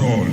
solo.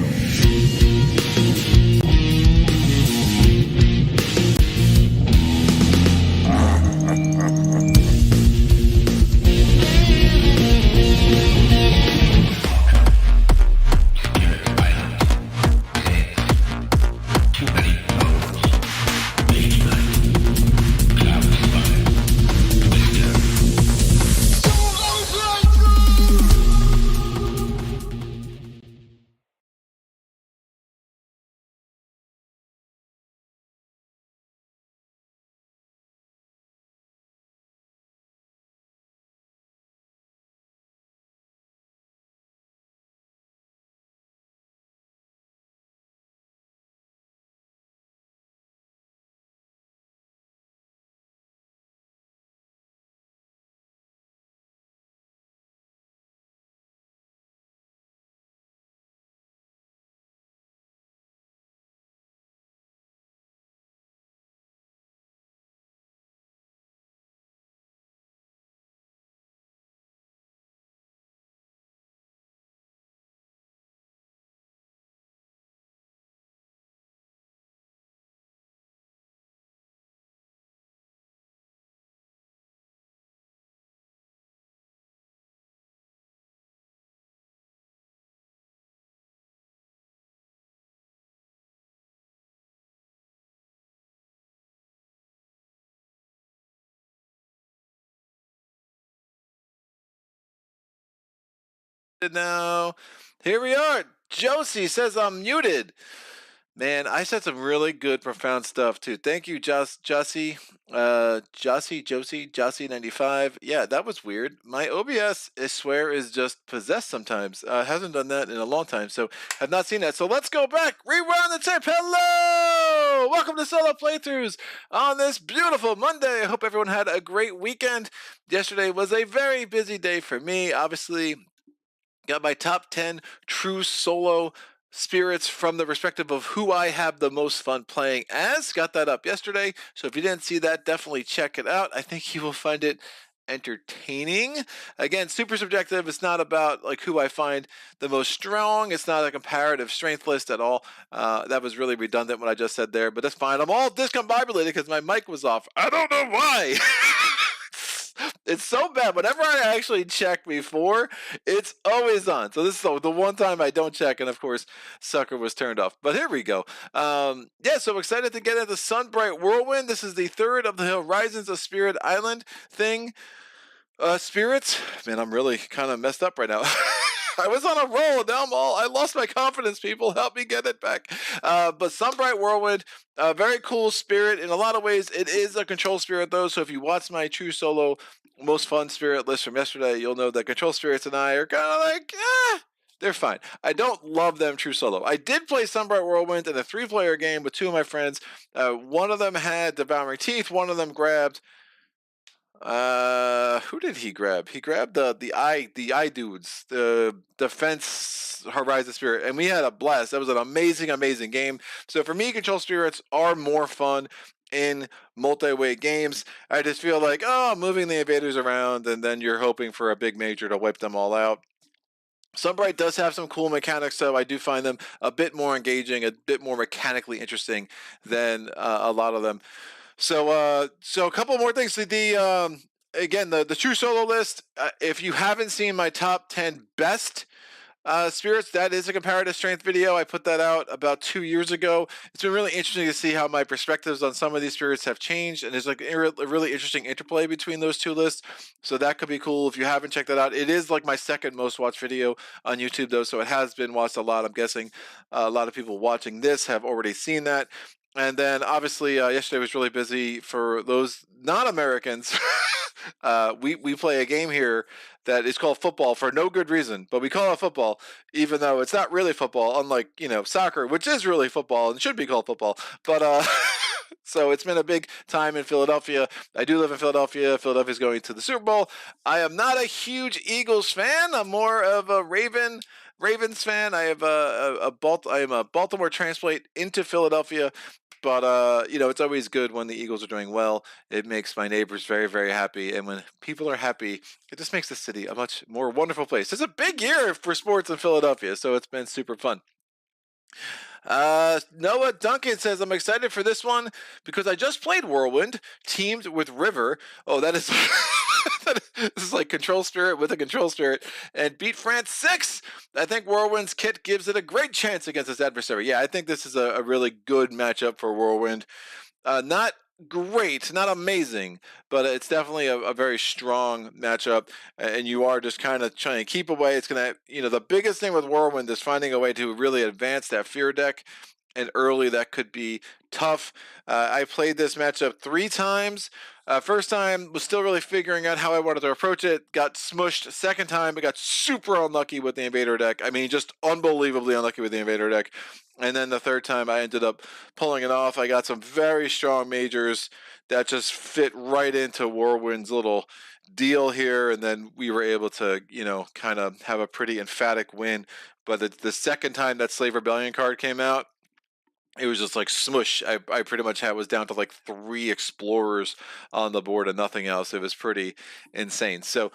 Now, here we are. Josie says I'm muted. Man, I said some really good, profound stuff too. Thank you, Josie. Josie 95. Yeah, that was weird. My OBS, I swear, is just possessed sometimes. Hasn't done that in a long time, so have not seen that. So let's go back. Rewind the tape. Hello! Welcome to Solo Playthroughs on this beautiful Monday. I hope everyone had a great weekend. Yesterday was a very busy day for me. Obviously, got my top 10 true solo spirits from the perspective of who I have the most fun playing as. Got that up yesterday, so if you didn't see that, definitely check it out. I think you will find it entertaining. Again, super subjective. It's not about like who I find the most strong. It's not a comparative strength list at all. That was really redundant what I just said there, but that's fine. I'm all discombobulated because my mic was off. I don't know why. It's so bad. Whenever I actually check before, it's always on. So this is the one time I don't check, and of course, sucker was turned off. But here we go. Yeah, so excited to get into Sun-Bright Whirlwind. This is the third of the Horizons of Spirit Island thing. Spirits, man, I'm really kind of messed up right now. I was on a roll, now I lost my confidence, people. Help me get it back. But Sun-Bright Whirlwind, a very cool spirit. In a lot of ways, it is a control spirit, though. So if you watch my true solo most fun spirit list from yesterday, you'll know that control spirits and I are kind of like, they're fine. I don't love them true solo. I did play Sun-Bright Whirlwind in a 3-player game with 2 of my friends. One of them had Devouring Teeth. One of them grabbed... who did he grab? He grabbed the eye dudes, the defense Horizon Spirit, and we had a blast. That was an amazing game. So for me, control spirits are more fun in multi-way games. I just feel like, moving the invaders around, and then you're hoping for a big major to wipe them all out. Sun-Bright does have some cool mechanics, so I do find them a bit more engaging, a bit more mechanically interesting than a lot of them. So a couple more things. Again, the true solo list. If you haven't seen my top 10 best spirits, that is a comparative strength video. I put that out about 2 years ago. It's been really interesting to see how my perspectives on some of these spirits have changed, and there's like a really interesting interplay between those two lists. So that could be cool if you haven't checked that out. It is like my second most watched video on YouTube, though, so it has been watched a lot. I'm guessing a lot of people watching this have already seen that. And then obviously yesterday was really busy for those non-Americans. We play a game here that is called football for no good reason, but we call it football, even though it's not really football, unlike, soccer, which is really football and should be called football. But so it's been a big time in Philadelphia. I do live in Philadelphia. Philadelphia's going to the Super Bowl. I am not a huge Eagles fan. I'm more of a Ravens fan. I have I am a Baltimore transplant into Philadelphia, but it's always good when the Eagles are doing well. It makes my neighbors very, very happy, and when people are happy, it just makes the city a much more wonderful place. It's a big year for sports in Philadelphia, so it's been super fun. Noah Duncan says, I'm excited for this one because I just played Whirlwind, teamed with River. Oh, that is this is like Control Spirit with a Control Spirit, and beat France 6. I think Whirlwind's kit gives it a great chance against its adversary. Yeah, I think this is a really good matchup for Whirlwind. Not great, not amazing, but it's definitely a very strong matchup. And you are just kind of trying to keep away. It's going to, the biggest thing with Whirlwind is finding a way to really advance that fear deck. And early, that could be tough. I played this matchup 3 times. First time was still really figuring out how I wanted to approach it. Got smushed. Second time, I got super unlucky with the Invader deck. I mean, just unbelievably unlucky with the Invader deck. And then the third time, I ended up pulling it off. I got some very strong majors that just fit right into Whirlwind's little deal here, and then we were able to, kind of have a pretty emphatic win. But the second time that Slave Rebellion card came out, it was just like smush. I pretty much was down to like 3 explorers on the board and nothing else. It was pretty insane. So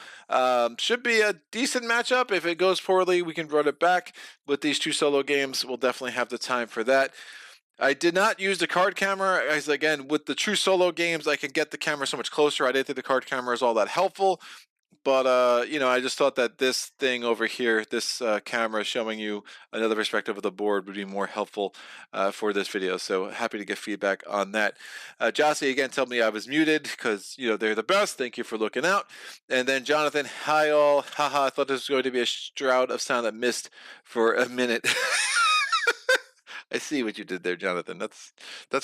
should be a decent matchup. If it goes poorly, we can run it back. With these 2 solo games, we'll definitely have the time for that. I did not use the card camera, as again, with the true solo games, I can get the camera so much closer. I didn't think the card camera is all that helpful. But, I just thought that this thing over here, this camera showing you another perspective of the board would be more helpful for this video. So happy to get feedback on that. Jossie, again, told me I was muted because, they're the best. Thank you for looking out. And then Jonathan, hi all. Haha, I thought this was going to be a shroud of sound that missed for a minute. I see what you did there, Jonathan. That's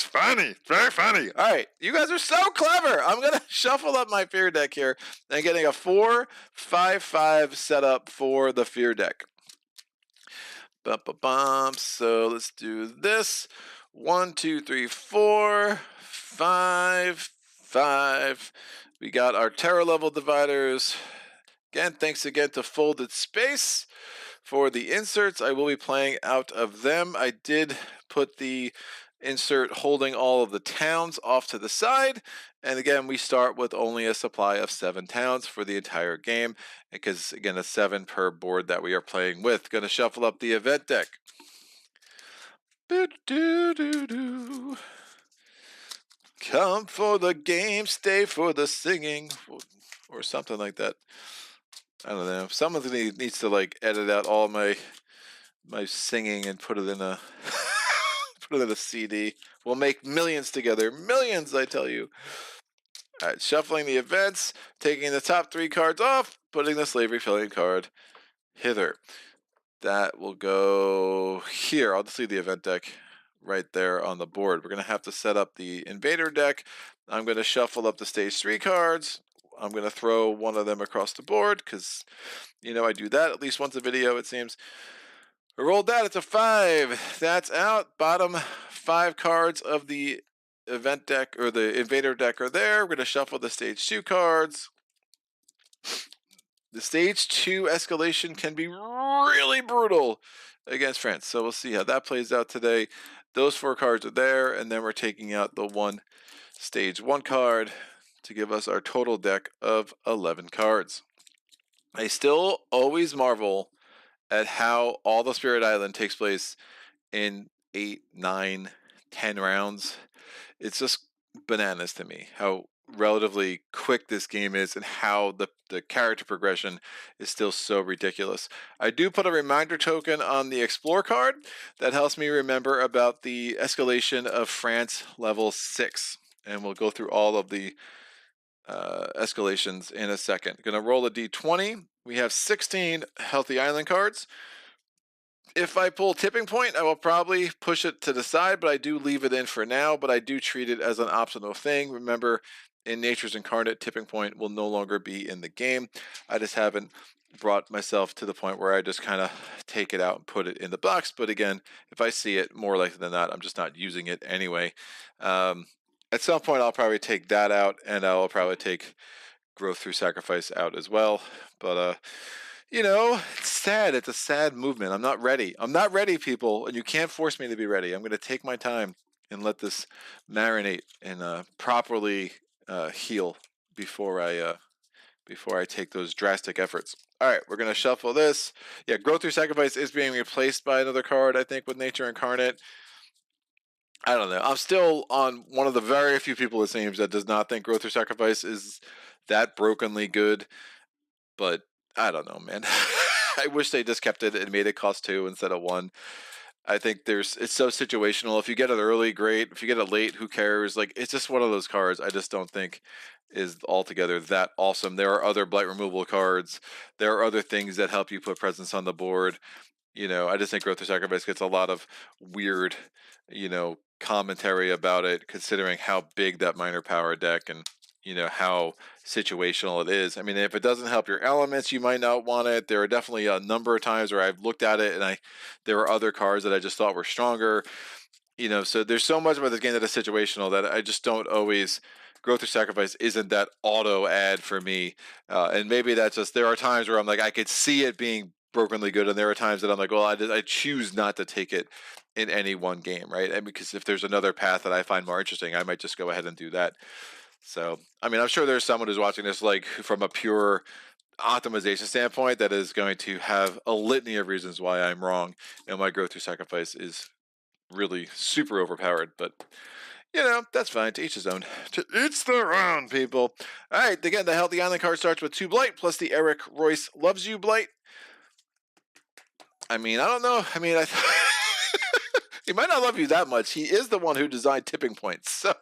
funny. Very funny. All right. You guys are so clever. I'm going to shuffle up my fear deck here and getting a 4-5-5 setup for the fear deck. Bum. So let's do this. 1, 2, 3, 4, 5, 5. We got our terror level dividers. Again, thanks again to Folded Space for the inserts. I will be playing out of them. I did put the insert holding all of the towns off to the side. And again, we start with only a supply of 7 towns for the entire game, because again, it's 7 per board that we are playing with. Going to shuffle up the event deck. Come for the game, stay for the singing, or something like that. I don't know. Someone needs to like edit out all my singing and put it in a put it in a CD. We'll make millions together. Millions, I tell you. All right, shuffling the events, taking the top 3 cards off, putting the slavery filling card hither. That will go here. I'll just leave the event deck right there on the board. We're going to have to set up the Invader deck. I'm going to shuffle up the stage 3 cards. I'm going to throw one of them across the board because, I do that at least once a video, it seems. I rolled that. It's a 5. That's out. Bottom 5 cards of the event deck or the Invader deck are there. We're going to shuffle the stage 2 cards. The stage 2 escalation can be really brutal against France. So we'll see how that plays out today. Those 4 cards are there, and then we're taking out the 1 stage 1 card to give us our total deck of 11 cards. I still always marvel at how all the Spirit Island takes place in 8, 9, 10 rounds. It's just bananas to me how relatively quick this game is and how the character progression is still so ridiculous. I do put a reminder token on the Explore card that helps me remember about the escalation of France level 6. And we'll go through all of the escalations in a second. Going to roll a d20. We have 16 Healthy Island cards. If I pull Tipping Point, I will probably push it to the side, but I do leave it in for now, but I do treat it as an optional thing. Remember, in Nature's Incarnate, Tipping Point will no longer be in the game. I just haven't brought myself to the point where I just kind of take it out and put it in the box. But again, if I see it, more likely than not, I'm just not using it anyway. At some point, I'll probably take that out, and I'll probably take Growth Through Sacrifice out as well. But, it's sad. It's a sad movement. I'm not ready. I'm not ready, people, and you can't force me to be ready. I'm going to take my time and let this marinate and properly heal before I before I take those drastic efforts. All right, we're going to shuffle this. Yeah, Growth Through Sacrifice is being replaced by another card, I think, with Nature Incarnate. I don't know. I'm still on one of the very few people, it seems, that does not think Growth Through Sacrifice is that brokenly good. But I don't know, man. I wish they just kept it and made it cost 2 instead of 1. I think it's so situational. If you get it early, great. If you get it late, who cares? Like, it's just one of those cards I just don't think is altogether that awesome. There are other blight removal cards. There are other things that help you put presence on the board. I just think Growth Through Sacrifice gets a lot of weird, commentary about it, considering how big that minor power deck and how situational it is. I mean, if it doesn't help your elements, you might not want it. There are definitely a number of times where I've looked at it and there were other cards that I just thought were stronger. So there's so much about this game that is situational that I just don't always. Growth Through Sacrifice isn't that auto ad for me, and maybe that's just there are times where I'm like I could see it being brokenly good, and there are times that I'm like, well, I choose not to take it in any one game, right? And because if there's another path that I find more interesting, I might just go ahead and do that. So, I mean, I'm sure there's someone who's watching this like from a pure optimization standpoint that is going to have a litany of reasons why I'm wrong and my Growth Through Sacrifice is really super overpowered, but that's fine. To each his own. To each their own, people. All right, again, the Healthy Island card starts with 2 Blight plus the Eric Royce Loves You Blight. I mean, I don't know. I mean, he might not love you that much. He is the one who designed tipping points, so.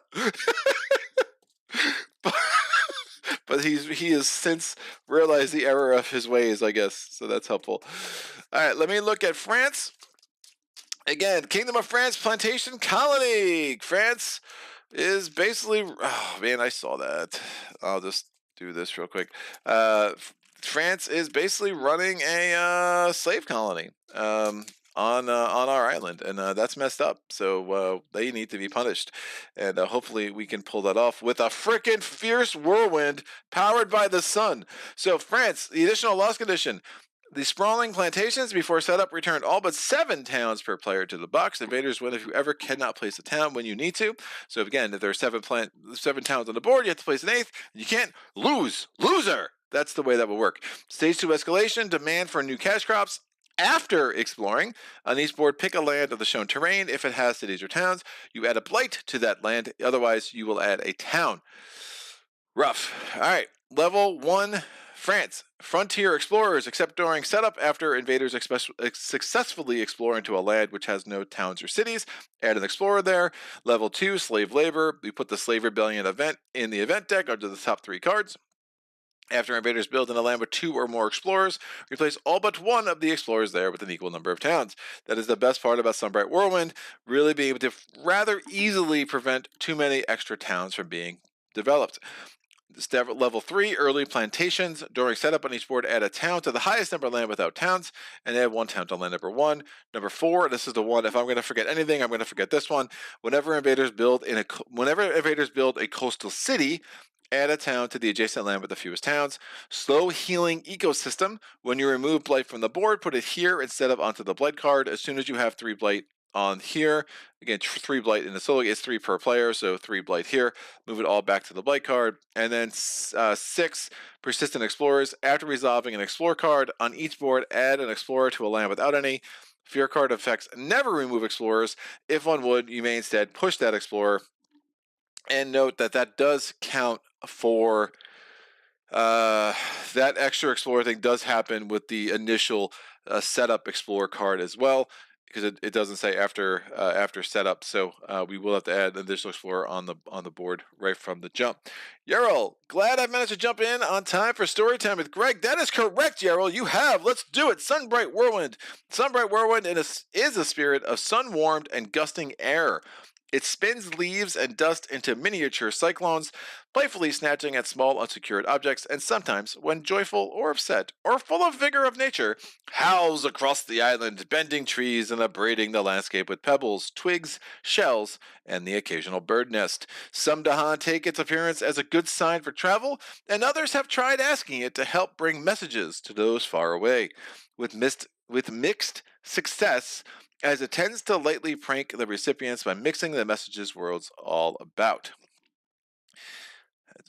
But he has since realized the error of his ways, I guess. So that's helpful. All right, let me look at France. Again, Kingdom of France, Plantation Colony. France is basically, oh man, I saw that. I'll just do this real quick. France is basically running a slave colony on our island, and that's messed up. So they need to be punished, and hopefully we can pull that off with a frickin' fierce whirlwind powered by the sun. So France, the additional loss condition. The sprawling plantations before setup returned all but 7 towns per player to the box. Invaders win if you ever cannot place a town when you need to. So again, if there are 7 towns on the board, you have to place an 8th. You can't lose. Loser! That's the way that will work. Stage 2 escalation, demand for new cash crops. After exploring, on each board, pick a land of the shown terrain. If it has cities or towns, you add a blight to that land. Otherwise, you will add a town. Rough. All right. Level 1, France. Frontier explorers, except during setup after invaders successfully explore into a land which has no towns or cities. Add an explorer there. Level 2, slave labor. We put the slave rebellion event in the event deck under the top 3 cards. After invaders build in a land with 2 or more explorers, replace all but 1 of the explorers there with an equal number of towns. That is the best part about Sun-Bright Whirlwind, really being able to rather easily prevent too many extra towns from being developed. Level 3, early plantations. During setup on each board, add a town to the highest number of land without towns, and add 1 town to land number 1. Number 4, this is the one, if I'm going to forget anything, I'm going to forget this one. Whenever invaders build a coastal city, add a town to the adjacent land with the fewest towns. Slow healing ecosystem. When you remove blight from the board, put it here instead of onto the blight card. As soon as you have 3 blight on here, again 3 blight in the solo, it's 3 per player, so 3 blight here. Move it all back to the blight card, and then 6 persistent explorers. After resolving an explore card on each board, add an explorer to a land without any. Fear card effects never remove explorers. If one would, you may instead push that explorer. And note that does count for that extra explorer thing does happen with the initial setup explorer card as well, because it doesn't say after setup, so we will have to add an additional explorer on the board right from the jump. Yarrow, glad I managed to jump in on time for story time with Greg. That is correct, Yarrow. You have. Let's do it. Sun-Bright Whirlwind. Sun-Bright Whirlwind is a spirit of sun-warmed and gusting air. It spins leaves and dust into miniature cyclones, playfully snatching at small unsecured objects, and sometimes, when joyful or upset or full of vigor of nature, howls across the island, bending trees and abrading the landscape with pebbles, twigs, shells, and the occasional bird nest. Some Dahan take its appearance as a good sign for travel, and others have tried asking it to help bring messages to those far away. With mixed success, as it tends to lightly prank the recipients by mixing the messages worlds all about.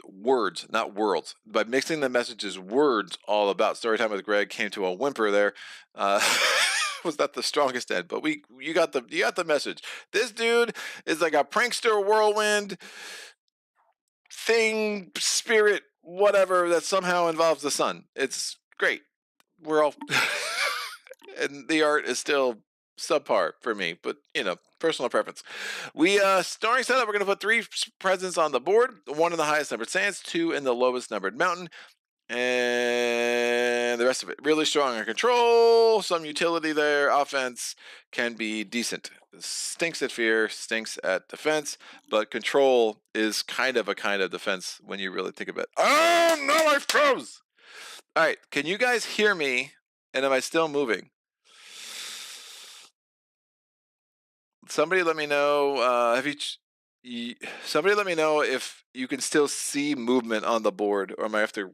Words, not worlds. By mixing the messages, words all about Storytime with Greg came to a whimper there. Uh, was not the strongest end, but you got the message. This dude is like a prankster whirlwind thing, spirit, whatever that somehow involves the sun. It's great. We're all and the art is still subpar for me, but personal preference. We starting setup, we're gonna put three presents on the board, one in the highest numbered sands, two in the lowest numbered mountain, and the rest of it really strong on control, some utility there. Offense can be decent. Stinks at fear, stinks at defense, but control is kind of defense when you really think about it. Oh no, I froze. All right, can you guys hear me? And am I still moving? Somebody let me know. Somebody let me know if you can still see movement on the board, or am I have to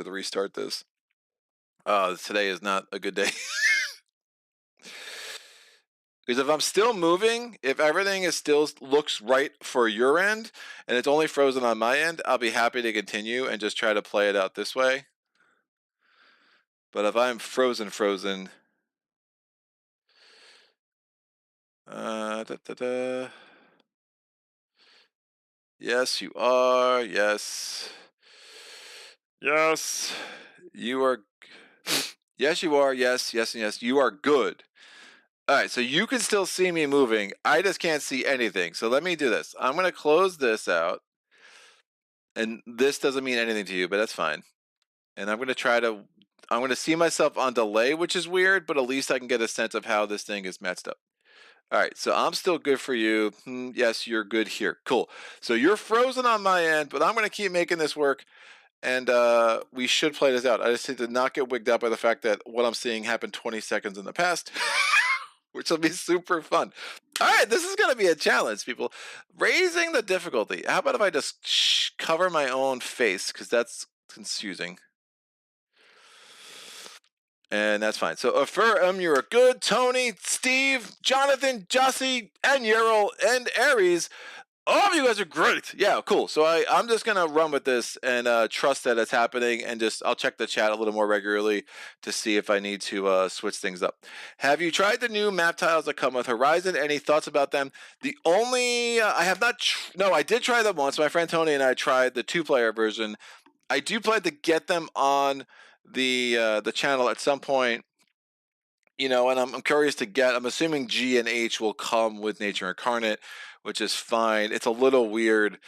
restart this? Today is not a good day. Because if I'm still moving, if everything is still looks right for your end, and it's only frozen on my end, I'll be happy to continue and just try to play it out this way. But if I'm frozen, yes, you are. Yes. Yes. You are. Yes, you are. Yes, yes, and yes. You are good. All right, so you can still see me moving. I just can't see anything. So let me do this. I'm going to close this out. And this doesn't mean anything to you, but that's fine. And I'm going to see myself on delay, which is weird, but at least I can get a sense of how this thing is matched up. All right, so I'm still good for you. Yes, you're good here. Cool. So you're frozen on my end, but I'm going to keep making this work. And we should play this out. I just need to not get wigged out by the fact that what I'm seeing happened 20 seconds in the past, which will be super fun. All right, this is going to be a challenge, people. Raising the difficulty. How about if I just cover my own face, because that's confusing. And that's fine. So affirm you're good. Tony, Steve, Jonathan, Jussie, and Yerl, and Aries. All of you guys are great. Yeah, cool. So I'm just going to run with this and trust that it's happening, and I'll check the chat a little more regularly to see if I need to switch things up. Have you tried the new map tiles that come with Horizon? Any thoughts about them? The only, I have not, no, I did try them once. My friend Tony and I tried the 2-player version. I do plan to get them on the channel at some point. And I'm curious to get. I'm assuming G and H will come with Nature Incarnate, which is fine. It's a little weird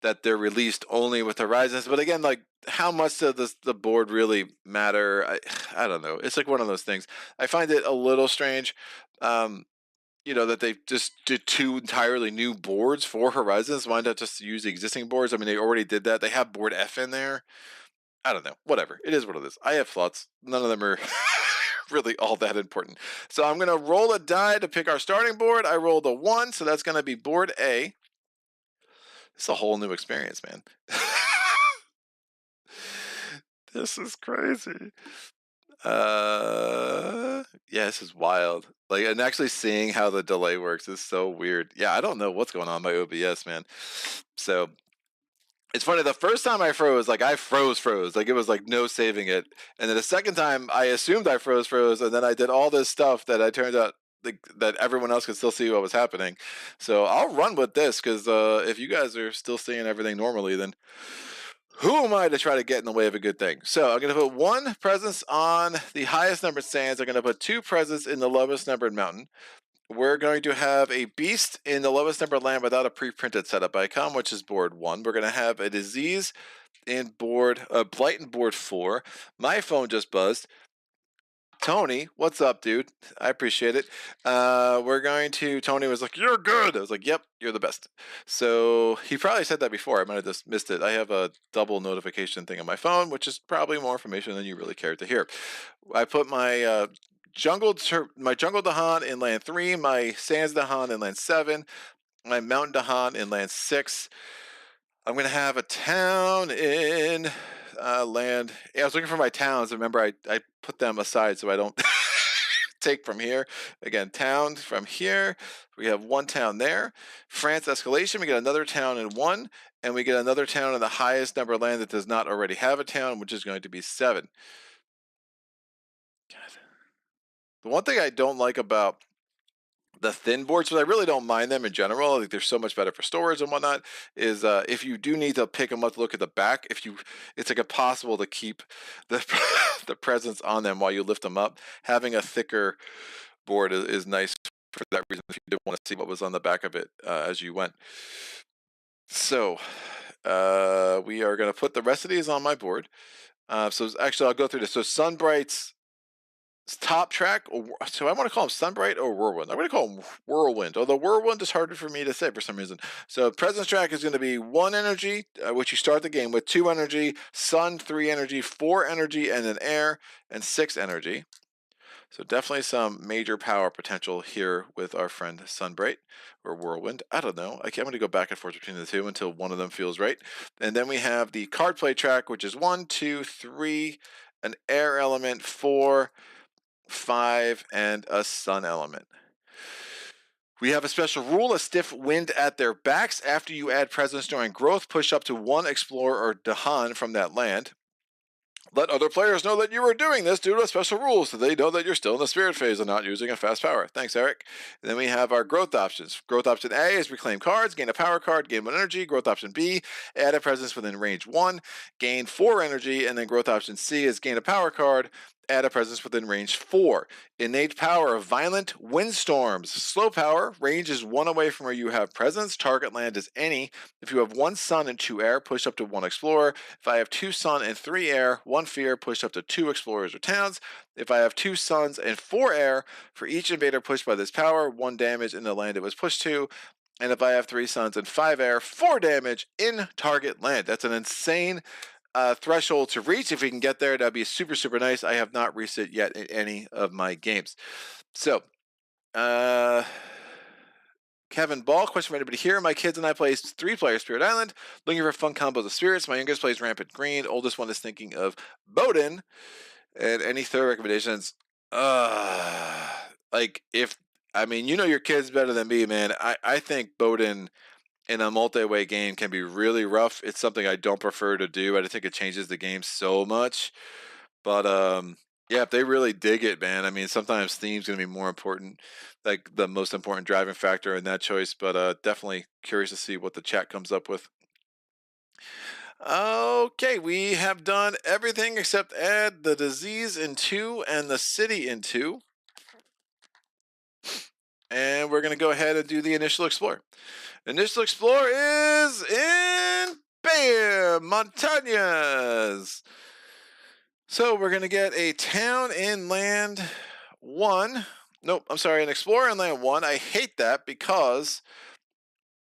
that they're released only with Horizons, but again, like, how much does the board really matter? I don't know. It's like one of those things. I find it a little strange, that they just did 2 entirely new boards for Horizons. Why not just use the existing boards? I mean, they already did that. They have board F in there. I don't know. Whatever. It is what it is. I have thoughts. None of them are really all that important. So I'm going to roll a die to pick our starting board. I rolled a 1, so that's going to be board A. It's a whole new experience, man. This is crazy. Yeah, this is wild. Like, and actually seeing how the delay works is so weird. Yeah, I don't know what's going on by OBS, man. So it's funny, the first time I froze, like, I froze. Like, it was like no saving it. And then the second time I assumed I froze, and then I did all this stuff that I turned out that everyone else could still see what was happening. So I'll run with this, because if you guys are still seeing everything normally, then who am I to try to get in the way of a good thing? So I'm going to put 1 presence on the highest numbered sands. I'm going to put 2 presents in the lowest numbered mountain. We're going to have a beast in the lowest numbered land without a pre-printed setup icon, which is board 1. We're going to have a disease in blight in board 4. My phone just buzzed. Tony, what's up, dude? I appreciate it. Tony was like, "You're good." I was like, "Yep, you're the best." So he probably said that before. I might have just missed it. I have a double notification thing on my phone, which is probably more information than you really cared to hear. I put my jungle Dahan in land 3, my sands Dahan in land 7, my mountain Dahan in land 6. I'm going to have a town in land. Yeah, I was looking for my towns. Remember, I put them aside so I don't take from here. Again, town from here. We have one town there. France escalation. We get another town in 1, and we get another town in the highest number of land that does not already have a town, which is going to be 7. God. The one thing I don't like about the thin boards, but I really don't mind them in general. Like, they're so much better for storage and whatnot. Is if you do need to pick them up, look at the back. It's like impossible to keep the the presence on them while you lift them up. Having a thicker board is nice for that reason. If you did want to see what was on the back of it as you went. So we are going to put the rest of these on my board. So actually, I'll go through this. So Sun-Bright's top track, so I want to call him Sun-Bright or Whirlwind. I'm going to call him Whirlwind, although Whirlwind is harder for me to say for some reason. So presence track is going to be 1 energy, which you start the game with, 2 energy, sun, 3 energy, 4 energy, and an air, and 6 energy. So definitely some major power potential here with our friend Sun-Bright or Whirlwind. I don't know. I'm going to go back and forth between the two until one of them feels right. And then we have the card play track, which is 1, 2, 3, an air element, 4, 5, and a sun element. We have a special rule: a stiff wind at their backs. After you add presence during growth, push up to 1 explorer or Dahan from that land. Let other players know that you are doing this due to a special rule, so they know that you're still in the spirit phase and not using a fast power. Thanks, Eric. And then we have our growth options. Growth option A is reclaim cards, gain a power card, gain 1 energy. Growth option B, add a presence within range 1, gain 4 energy. And then growth option C is gain a power card, add a presence within range 4. Innate power of violent windstorms. Slow power, range is 1 away from where you have presence. Target land is any. If you have 1 sun and 2 air, push up to 1 explorer. If I have 2 sun and 3 air, 1 fear, push up to 2 explorers or towns. If I have 2 suns and 4 air, for each invader pushed by this power, 1 damage in the land it was pushed to. And if I have 3 suns and 5 air, 4 damage in target land. That's an insane threshold to reach. If we can get there, that'd be super, super nice. I have not reached it yet in any of my games. So, Kevin Ball, question for anybody here. My kids and I play 3-player Spirit Island, looking for fun combos of spirits. My youngest plays Rampant Green. Oldest one is thinking of Bowden. And any third recommendations? Like, you know your kids better than me, man. I think Bowden in a multi-way game can be really rough. It's something I don't prefer to do. I don't think it changes the game so much. But yeah, if they really dig it, man, I mean, sometimes theme's going to be more important, like the most important driving factor in that choice. But definitely curious to see what the chat comes up with. Okay, we have done everything except add the disease in 2 and the city in 2. And we're going to go ahead and do the initial explore. Initial explore is in bam, Montañas. So we're going to get a town in land 1. Nope, I'm sorry, an explorer in land 1. I hate that because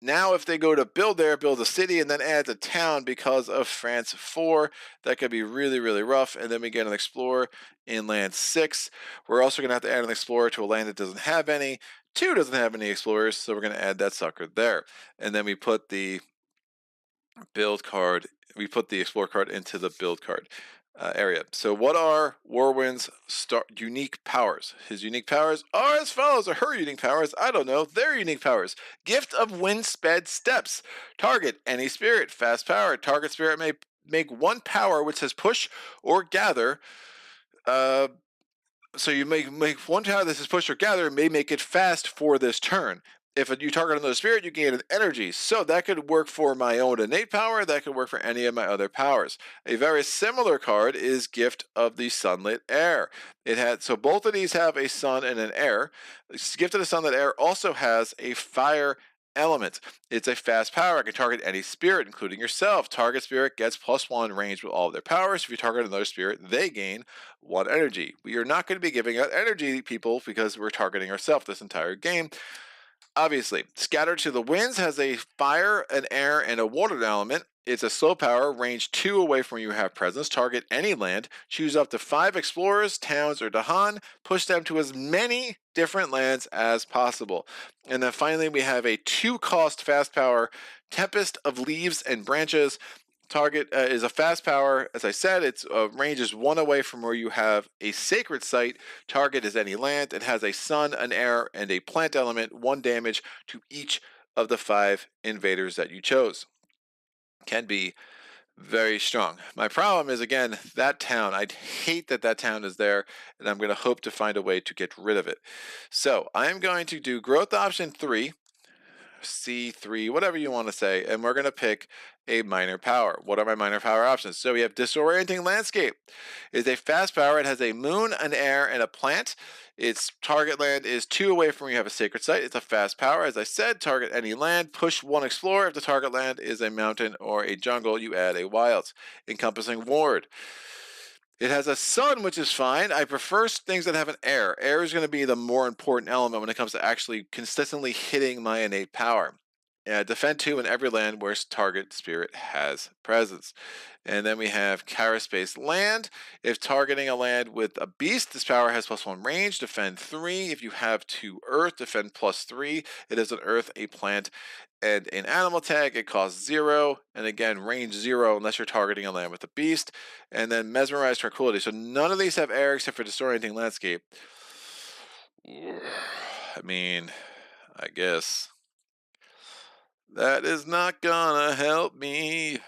now if they go to build there, build a city, and then add a town because of France 4, that could be really, really rough. And then we get an explorer in land 6. We're also going to have to add an explorer to a land that doesn't have any. 2 doesn't have any explorers, so we're going to add that sucker there. And then we put the build card, we put the explorer card into the build card area. So what are Whirlwind's unique powers? His unique powers are as follows, or her unique powers, I don't know, their unique powers. Gift of wind sped steps. Target any spirit, fast power. Target spirit may make 1 power which says push or gather. So you make 1 power that says push or gather, may make it fast for this turn. If you target another spirit, you gain an energy. So that could work for my own innate power. That could work for any of my other powers. A very similar card is Gift of the Sunlit Air. So both of these have a sun and an air. Gift of the Sunlit Air also has a fire element. It's a fast power. I can target any spirit, including yourself. Target spirit gets +1 range with all of their powers. If you target another spirit, they gain 1 energy. We are not going to be giving out energy, people, because we're targeting ourselves this entire game. Obviously, Scattered to the Winds has a fire, an air, and a water element. It's a slow power, range 2 away from where you have presence. Target any land. Choose up to 5 explorers, towns, or Dahan. Push them to as many different lands as possible. And then finally, we have a 2-cost fast power, Tempest of Leaves and Branches. Target is a fast power. As I said, its range is 1 away from where you have a sacred site. Target is any land. It has a sun, an air, and a plant element. 1 damage to each of the 5 invaders that you chose. Can be very strong. My problem is, again, that town. I hate that that town is there, and I'm going to hope to find a way to get rid of it. So I'm going to do growth option 3, C3, whatever you want to say, and we're going to pick a minor power. What are my minor power options? So we have disorienting landscape. It's a fast power. It has a moon, an air, and a plant. Its target land is 2 away from where you have a sacred site. It's a fast power. As I said, target any land. Push 1 explorer. If the target land is a mountain or a jungle, you add a wild. Encompassing ward. It has a sun, which is fine. I prefer things that have an air. Air is going to be the more important element when it comes to actually consistently hitting my innate power. Defend 2 in every land where target spirit has presence. And then we have Kara Space Land. If targeting a land with a beast, this power has +1 range. Defend 3. If you have 2 earth, defend +3. It is an earth, a plant, and an animal tag. It costs 0. And again, range 0 unless you're targeting a land with a beast. And then Mesmerize Tranquility. So none of these have air except for Disorienting Landscape. I mean, I guess that is not gonna help me.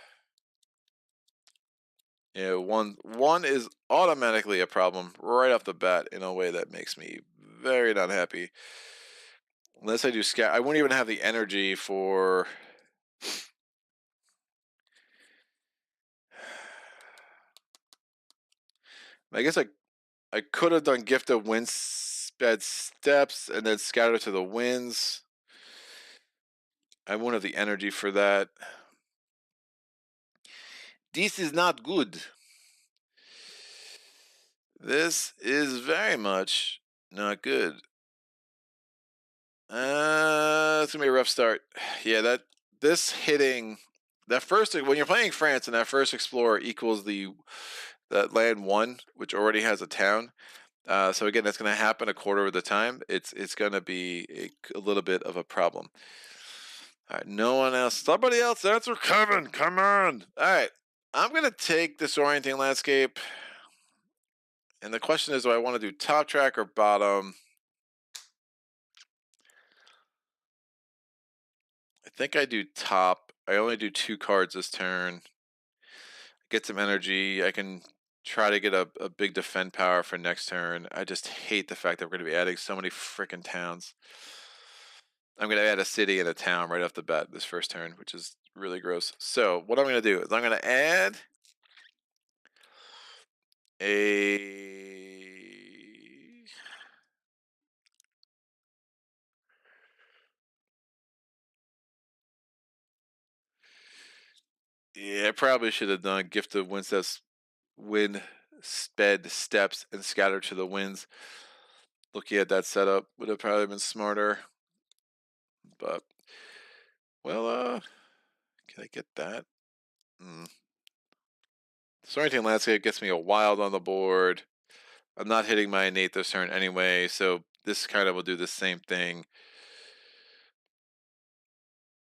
Yeah, one is automatically a problem right off the bat in a way that makes me very not happy. Unless I do scat, I won't even have the energy for. I guess I could have done Gift of Wind Sped Steps and then Scatter to the Winds. I won't have the energy for that. This is not good. This is very much not good. It's gonna be a rough start. Yeah, this hitting that first when you're playing France and that first explorer equals that land 1, which already has a town. So again, that's going to happen a quarter of the time. It's going to be a little bit of a problem. All right, no one else. Somebody else answer Kevin. Come on. All right, I'm going to take Disorienting Landscape. And the question is, do I want to do top track or bottom? I think I do top. I only do 2 cards this turn. Get some energy. I can try to get a big defend power for next turn. I just hate the fact that we're going to be adding so many freaking towns. I'm going to add a city and a town right off the bat this first turn, which is really gross. So what I'm going to do is I'm going to add a... Yeah, I probably should have done Gift of Wind Sped Steps and Scatter to the Winds. Looking at that setup would have probably been smarter. But, well, can I get that? Disorienting Landscape gets me a wild on the board. I'm not hitting my innate this turn anyway, so this kind of will do the same thing.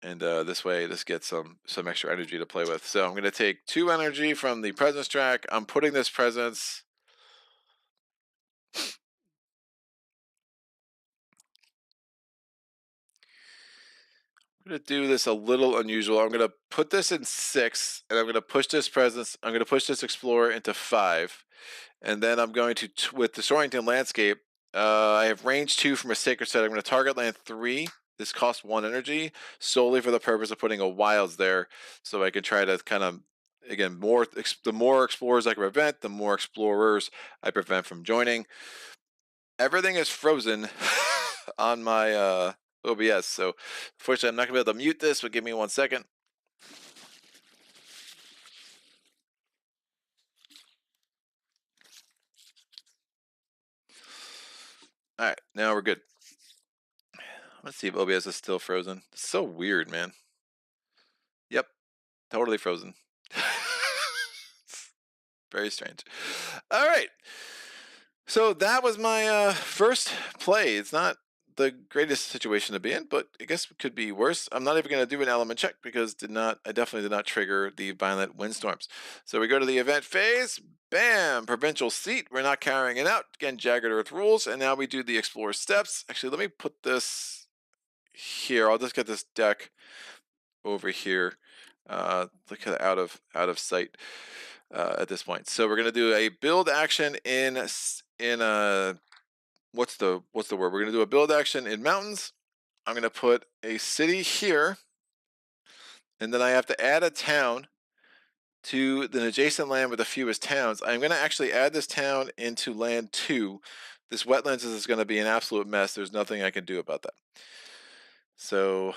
And this way, this gets some extra energy to play with. So I'm going to take 2 energy from the presence track. I'm putting this presence. I'm going to do this a little unusual. I'm going to put this in 6, and I'm going to push this presence. I'm going to push this explorer into 5, and then I'm going to with Disorienting Landscape. I have range 2 from a sacred set. I'm going to target land 3. This costs 1 energy solely for the purpose of putting a wilds there, so I can try to kind of, again, the more explorers I can prevent, the more explorers I prevent from joining. Everything is frozen on my OBS, so unfortunately I'm not gonna be able to mute this, but give me 1 second. All right, now we're good. Let's see if OBS is still frozen. It's so weird, man. Yep, totally frozen. Very strange. All right. So that was my first play. It's not the greatest situation to be in, but I guess it could be worse. I'm not even going to do an element check because I definitely did not trigger the violent windstorms. So we go to the event phase. Bam! Provincial seat. We're not carrying it out. Again, Jagged Earth rules. And now we do the explore steps. Actually, let me put this here. I'll just get this deck over here. Look at out of sight at this point. So we're gonna do a build action in what's the word? We're gonna do a build action in mountains. I'm gonna put a city here, and then I have to add a town to the adjacent land with the fewest towns. I'm gonna actually add this town into land 2. This wetlands is gonna be an absolute mess. There's nothing I can do about that. So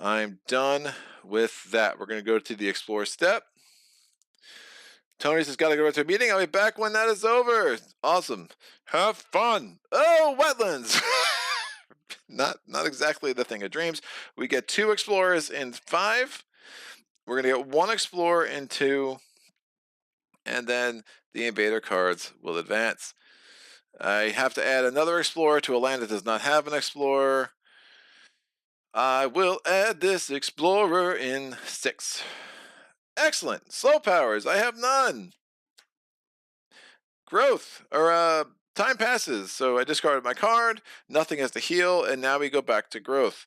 I'm done with that. We're gonna go to the explore step. Tony's just got to go to a meeting. I'll be back when that is over. Awesome. Have fun. Oh, wetlands. Not exactly the thing of dreams. We get 2 explorers in 5. We're going to get 1 explorer in 2. And then the invader cards will advance. I have to add another explorer to a land that does not have an explorer. I will add this explorer in 6. Excellent. Slow powers. I have none. Growth, or time passes. So I discarded my card, nothing has to heal, and now we go back to growth.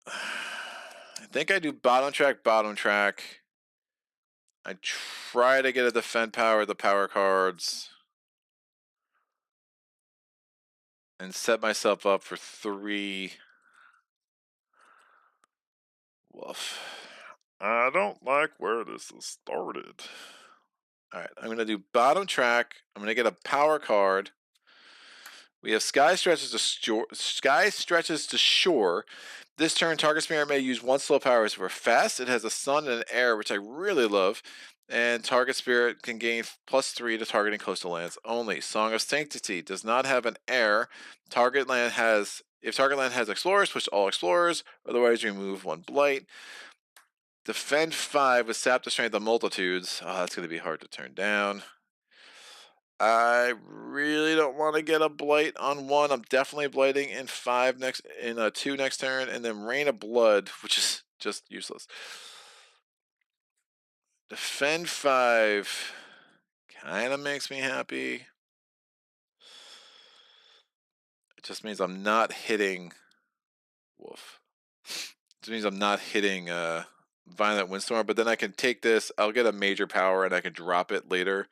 I think I do bottom track. I try to get a defend power, the power cards, and set myself up for 3. Woof. I don't like where this has started. All right, I'm going to do bottom track. I'm going to get a power card. We have Sky Stretches to Shore. This turn, target spirit may use 1 slow power as we're fast. It has a sun and an air, which I really love. And target spirit can gain +3 to targeting coastal lands only. Song of Sanctity does not have an air. If target land has explorers, push all explorers. Otherwise, remove 1 blight. Defend 5 with Sap the Strength of Multitudes. Oh, that's going to be hard to turn down. I really don't want to get a blight on 1. I'm definitely blighting in 2 next turn, and then Rain of Blood, which is just useless. Defend 5 kind of makes me happy. It just means I'm not hitting. Woof. It just means I'm not hitting Violent Windstorm, but then I can take this. I'll get a major power, and I can drop it later.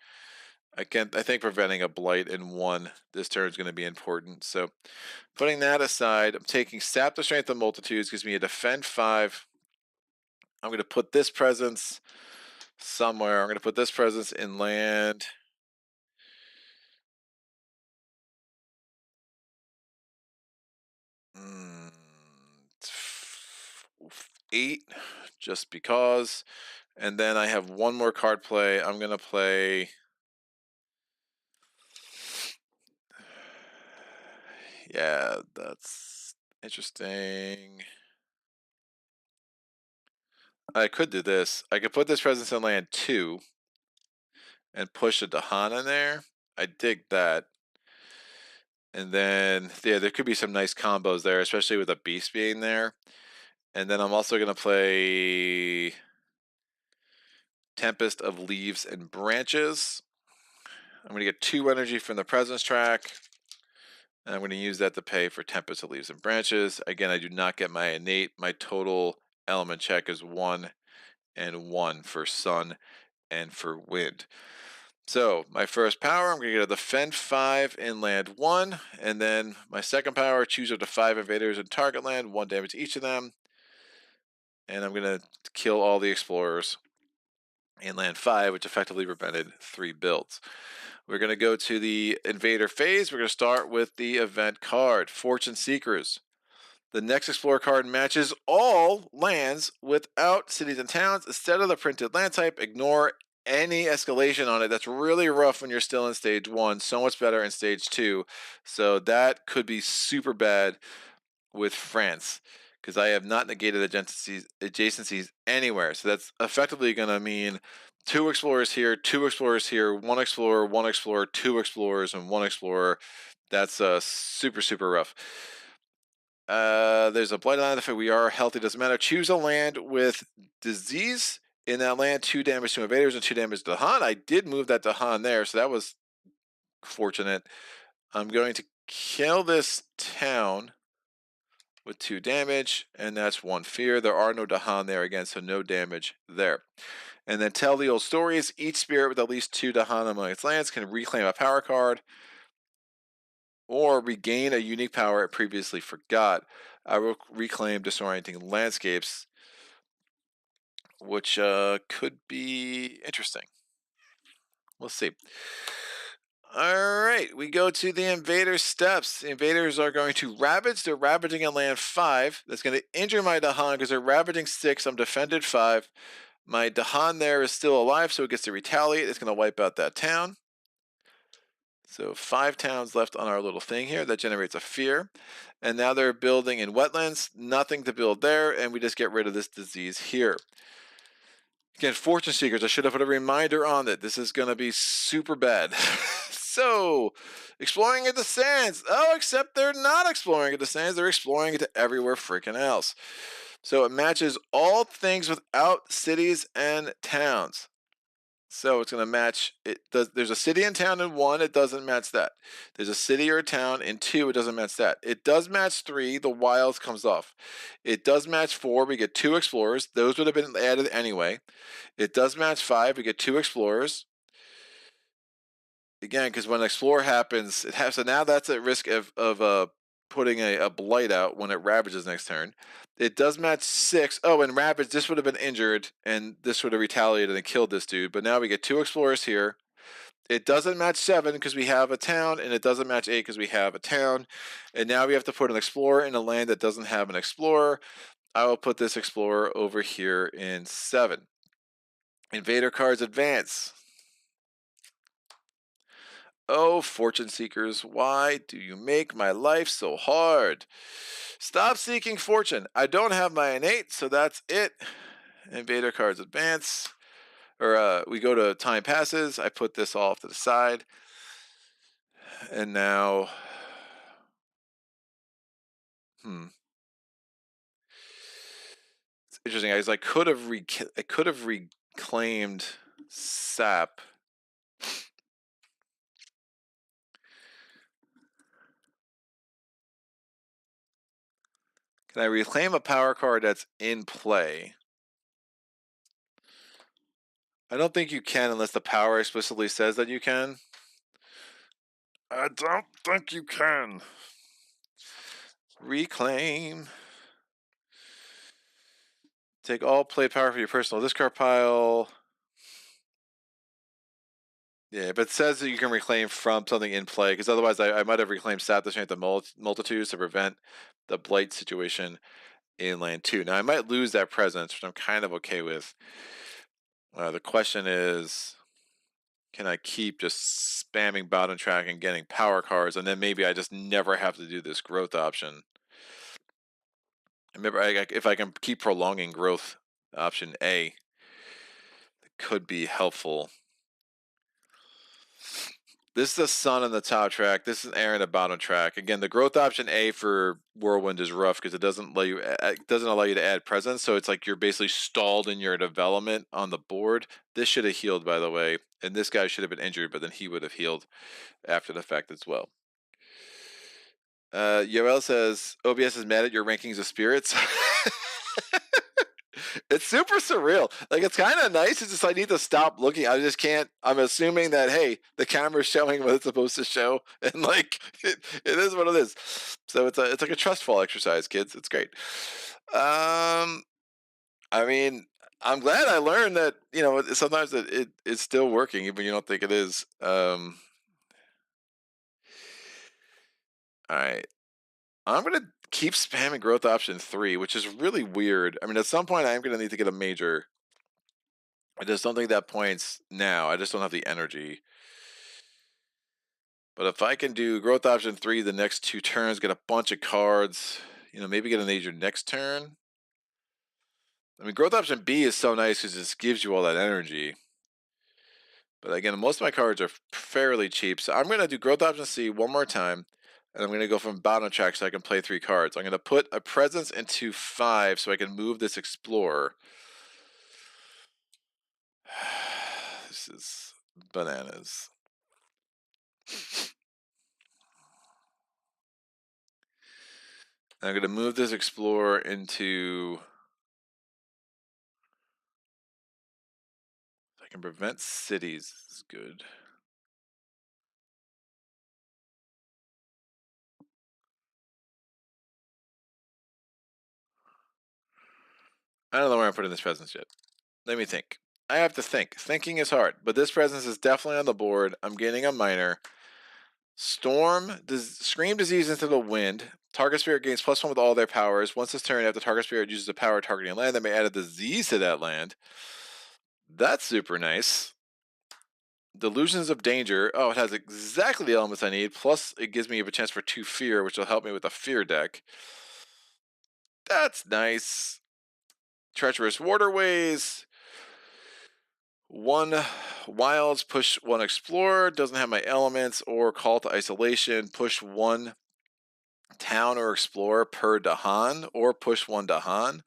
I think preventing a blight in 1 this turn is going to be important. So putting that aside, I'm taking Sap the Strength of Multitudes, gives me a defend 5. I'm going to put this presence somewhere. I'm going to put this presence in land. Mm, 8, just because. And then I have 1 more card play. I'm going to play. Yeah, that's interesting. I could do this. I could put this presence in land 2 and push a Dahan in there. I dig that. And then, yeah, there could be some nice combos there, especially with a beast being there. And then I'm also going to play Tempest of Leaves and Branches. I'm going to get 2 energy from the presence track. And I'm going to use that to pay for Tempest of Leaves and Branches. Again, I do not get my innate. My total element check is 1 and 1 for sun and for wind. So my first power, I'm going to get a defend 5 in land 1. And then my second power, choose up to 5 invaders in target land, 1 damage to each of them. And I'm going to kill all the explorers in land 5, which effectively prevented 3 builds. We're going to go to the invader phase. We're going to start with the event card, Fortune Seekers. The next Explorer card matches all lands without cities and towns. Instead of the printed land type, ignore any escalation on it. That's really rough when you're still in stage 1. So much better in stage 2. So that could be super bad with France, because I have not negated adjacencies anywhere. So that's effectively going to mean 2 explorers here, 2 explorers here, 1 explorer, 2 explorers, and 1 explorer. That's super, super rough. There's a blight land. If we are healthy, doesn't matter. Choose a land with disease. In that land, 2 damage to invaders and 2 damage to Han. I did move that to Han there, so that was fortunate. I'm going to kill this town with 2 damage, and that's 1 fear. There are no Dahan there again, so no damage there. And then tell the old stories. Each spirit with at least 2 Dahan among its lands can reclaim a power card or regain a unique power it previously forgot. I will reclaim disorienting landscapes, which could be interesting. We'll see. All right, we go to the Invaders steps. The Invaders are going to ravage. They're ravaging in land 5. That's going to injure my Dahan because they're ravaging 6. I'm defended 5. My Dahan there is still alive, so it gets to retaliate. It's going to wipe out that town. So 5 towns left on our little thing here. That generates a fear. And now they're building in wetlands. Nothing to build there, and we just get rid of this disease here. Again, Fortune Seekers, I should have put a reminder on it. This is going to be super bad. So, exploring into sands. Oh, except they're not exploring into sands. They're exploring into everywhere freaking else. So it matches all things without cities and towns. So it's going to match. It does. There's a city and town in 1. It doesn't match that. There's a city or a town in 2. It doesn't match that. It does match 3. The wilds comes off. It does match 4. We get 2 explorers. Those would have been added anyway. It does match 5. We get 2 explorers. Again, because when explorer happens, it has. So now that's at risk of putting a blight out when it ravages next turn. It does match 6. Oh, and ravage, this would have been injured, and this would have retaliated and killed this dude. But now we get 2 explorers here. It doesn't match 7 because we have a town, and it doesn't match 8 because we have a town. And now we have to put an explorer in a land that doesn't have an explorer. I will put this explorer over here in 7. Invader cards advance. Oh, Fortune Seekers, why do you make my life so hard? Stop seeking fortune. I don't have my innate, so that's it. Invader cards advance. Or we go to time passes. I put this all off to the side. And now... It's interesting. I could have reclaimed sap. Can I reclaim a power card that's in play? I don't think you can unless the power explicitly says that you can. I don't think you can. Reclaim. Take all play power from your personal discard pile. Yeah, but it says that you can reclaim from something in play, because otherwise I might have reclaimed sap the strength of multitudes to prevent the blight situation in land 2. Now I might lose that presence, which I'm kind of okay with. The question is, can I keep just spamming bottom track and getting power cards, and then maybe I just never have to do this growth option? Remember, if I can keep prolonging growth, option A, it could be helpful. This is the sun on the top track. This is air on the bottom track. Again, the growth option A for Whirlwind is rough because it doesn't allow you to add presence. So it's like you're basically stalled in your development on the board. This should have healed, by the way, and this guy should have been injured, but then he would have healed after the fact as well. Yoel says OBS is mad at your rankings of spirits. It's super surreal. Like, it's kind of nice. It's just I need to stop looking. I just can't. I'm assuming that, hey, the camera's showing what it's supposed to show, and like it is what it is. So it's like a trust fall exercise, kids. It's great. I mean, I'm glad I learned that, sometimes it's still working even when you don't think it is. All right. I'm gonna keep spamming growth option 3, which is really weird. I mean, at some point I'm gonna need to get a major. I just don't think that points now. I just don't have the energy. But if I can do growth option 3 the next 2 turns, get a bunch of cards, maybe get a major next turn. I mean, growth option B is so nice because it just gives you all that energy. But again, most of my cards are fairly cheap. So I'm going to do Growth Option C one more time. And I'm going to go from bottom track so I can play 3 cards. I'm going to put a presence into 5 so I can move this Explorer. This is bananas. I'm going to move this Explorer into... I can prevent cities. This is good. I don't know where I'm putting this presence yet. Let me think. I have to think. Thinking is hard, but this presence is definitely on the board. I'm getting a minor. Scream disease into the wind. Target spirit gains +1 with all their powers. Once this turn, if the target spirit uses a power targeting land, they may add a disease to that land. That's super nice. Delusions of Danger. Oh, it has exactly the elements I need. Plus, it gives me a chance for 2 fear, which will help me with the fear deck. That's nice. Treacherous Waterways. 1 Wilds, push 1 Explorer. Doesn't have my elements or Call to Isolation. Push 1 Town or Explorer per Dahan, or push 1 Dahan.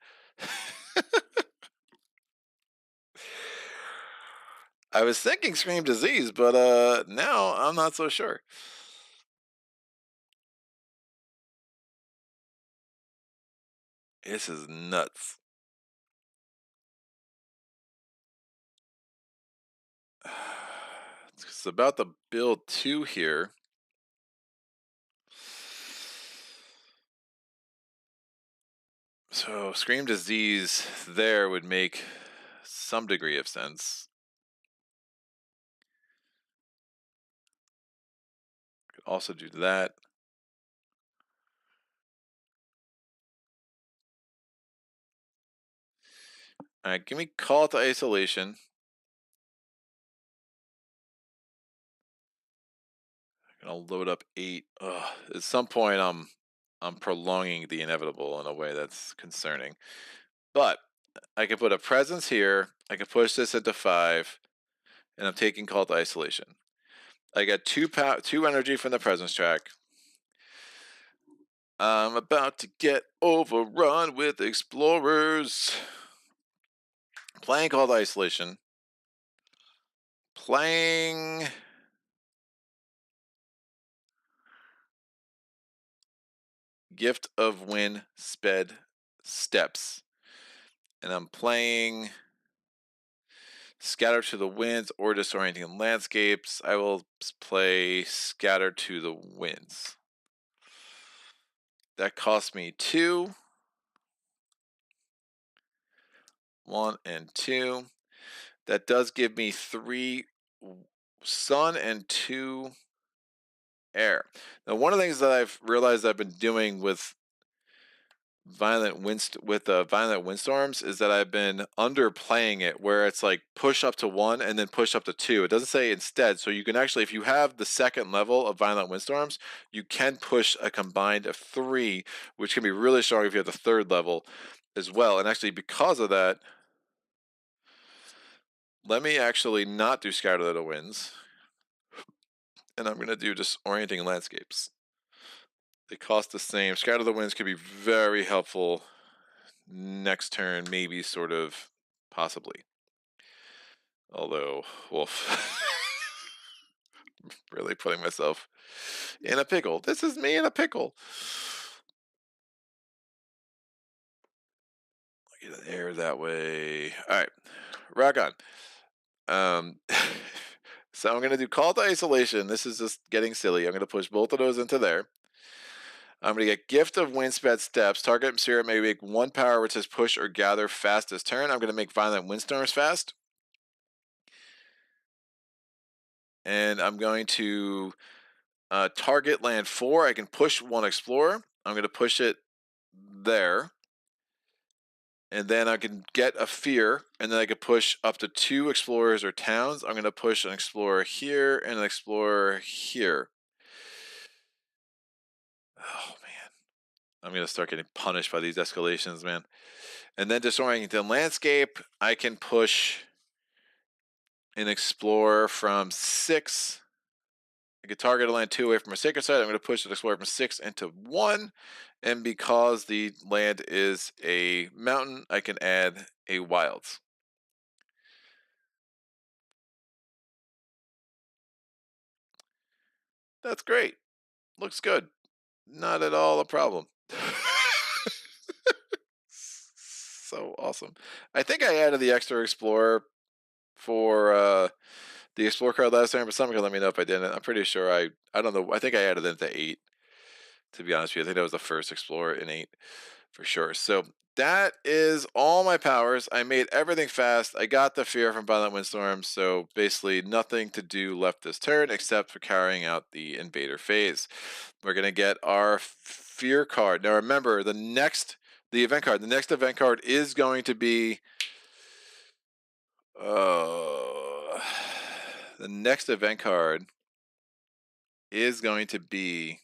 I was thinking Scream Disease, but now I'm not so sure. This is nuts. It's about to build 2 here. So Scream Disease there would make some degree of sense. Could also do that. All right, give me Call to Isolation. I'm gonna load up 8. Ugh. At some point, I'm prolonging the inevitable in a way that's concerning. But I can put a presence here. I can push this into 5, and I'm taking Call to Isolation. I got 2 energy from the presence track. I'm about to get overrun with explorers. Playing Call to Isolation. Playing Gift of Wind Sped Steps. And I'm playing Scatter to the Winds or Disorienting Landscapes. I will play Scatter to the Winds. That cost me 2. 1 and 2. That does give me 3 sun and 2 air. Now, one of the things that I've realized I've been doing with violent windstorms is that I've been underplaying it, where it's like push up to 1 and then push up to 2. It doesn't say instead, so you can actually, if you have the 2nd level of violent windstorms, you can push a combined of 3, which can be really strong if you have the 3rd level as well. And actually, because of that, let me actually not do Scatter to the Winds, and I'm going to do Disorienting Landscapes. They cost the same. Scatter the Winds could be very helpful next turn, maybe, sort of, possibly. Although, wolf. Really putting myself in a pickle. This is me in a pickle. Get an air that way. All right, rock on. So I'm going to do Call to Isolation. This is just getting silly. I'm going to push both of those into there. I'm going to get Gift of Windsped Steps. Target spirit may make 1 power which says push or gather fast this turn. I'm going to make Violent Windstorms fast. And I'm going to target land 4. I can push 1 Explorer. I'm going to push it there. And then I can get a Fear. And then I could push up to 2 Explorers or Towns. I'm going to push an Explorer here and an Explorer here. Oh, man. I'm going to start getting punished by these escalations, man. And then Disorienting Landscape, I can push and explore from 6. I could target a land 2 away from a sacred site. I'm going to push the explorer from 6 into 1. And because the land is a mountain, I can add a wilds. That's great. Looks good. Not at all a problem. So awesome. I think I added the extra explorer for the explorer card last time, but someone can let me know if I didn't. I'm pretty sure I don't know. I think I added it to 8. To be honest with you, I think that was the first explorer in 8 for sure. So that is all my powers. I made everything fast. I got the fear from violent windstorms, so basically nothing to do left this turn except for carrying out the invader phase. We're gonna get our fear card. Now remember, the event card. The next event card is going to be the next event card is going to be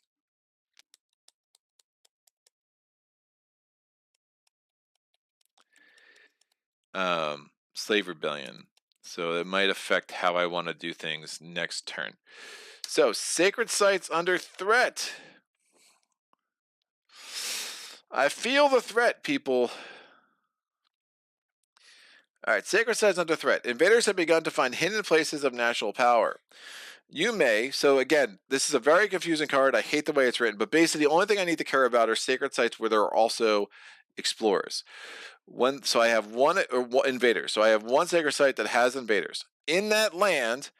Slave Rebellion. So it might affect how I want to do things next turn. So sacred sites under threat. I feel the threat, people. All right, sacred sites under threat. Invaders have begun to find hidden places of national power. You may, so again, this is a very confusing card. I hate the way it's written, but basically the only thing I need to care about are sacred sites where there are also explorers. So I have one invaders. So I have one sacred site that has invaders. In that land,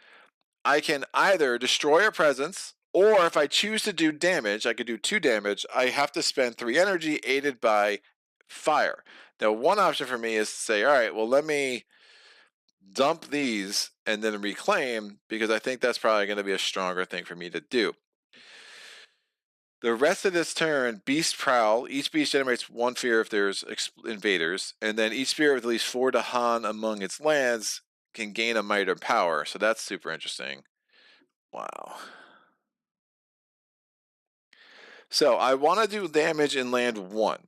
I can either destroy a presence, or if I choose to do damage, I could do 2 damage. I have to spend 3 energy aided by fire. Now, one option for me is to say, all right, well, let me dump these and then reclaim, because I think that's probably going to be a stronger thing for me to do. The rest of this turn, Beast Prowl. Each beast generates 1 fear if there's invaders, and then each spirit with at least 4 Dahan among its lands can gain a might or power. So that's super interesting. Wow. So I want to do damage in land 1,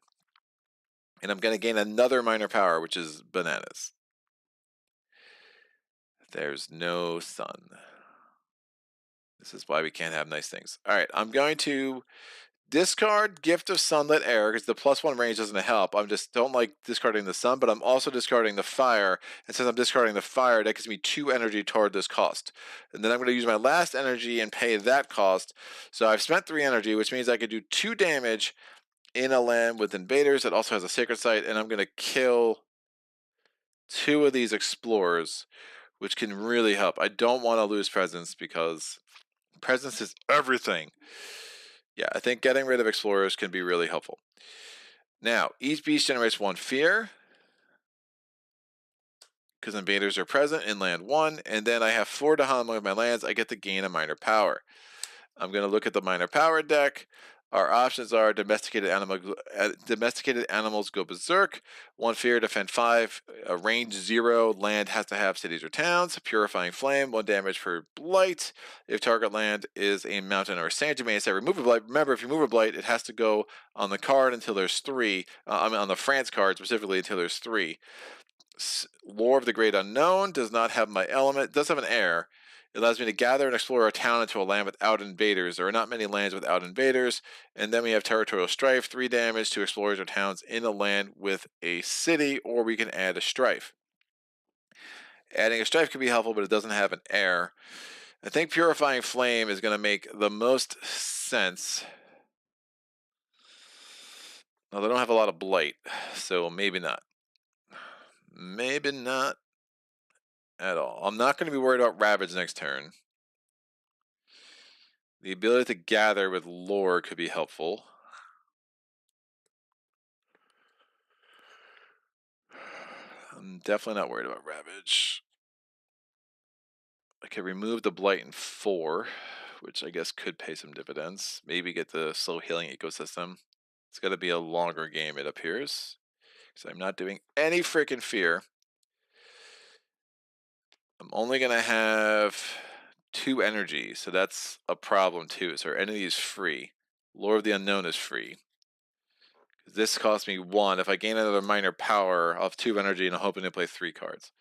and I'm going to gain another minor power, which is bananas. There's no sun. This is why we can't have nice things. All right, I'm going to discard Gift of Sunlit Air because the +1 range doesn't help. I just don't like discarding the sun, but I'm also discarding the fire. And since I'm discarding the fire, that gives me 2 energy toward this cost. And then I'm going to use my last energy and pay that cost. So I've spent 3 energy, which means I could do 2 damage in a land with invaders that also has a sacred site, and I'm going to kill 2 of these explorers, which can really help. I don't want to lose presence because presence is everything. Yeah, I think getting rid of explorers can be really helpful. Now, each beast generates 1 fear because invaders are present in land 1, and then I have 4 Dahan among my lands. I get to gain a minor power. I'm going to look at the minor power deck. Our options are domesticated animals go berserk, 1 fear, defend 5, range 0, land has to have cities or towns, purifying flame, 1 damage for blight. If target land is a mountain or a sand, you may say remove a blight. Remember, if you move a blight, it has to go on the card until there's 3. I mean, on the France card specifically until there's 3. Lore of the Great Unknown does not have my element. It does have an air. It allows me to gather and explore a town into a land without invaders. There are not many lands without invaders. And then we have Territorial Strife, 3 damage to explorers or towns in a land with a city, or we can add a strife. Adding a strife can be helpful, but it doesn't have an air. I think Purifying Flame is going to make the most sense. Well, they don't have a lot of blight, so maybe not. Maybe not at all. I'm not going to be worried about Ravage next turn. The ability to gather with lore could be helpful. I'm definitely not worried about Ravage. I could remove the Blight in 4, which I guess could pay some dividends. Maybe get the slow healing ecosystem. It's got to be a longer game, it appears. Because I'm not doing any freaking fear. I'm only going to have 2 energy, so that's a problem too. So any of these free. Lore of the Unknown is free. This costs me 1. If I gain another minor power, I'll have 2 energy and I'm hoping to play 3 cards.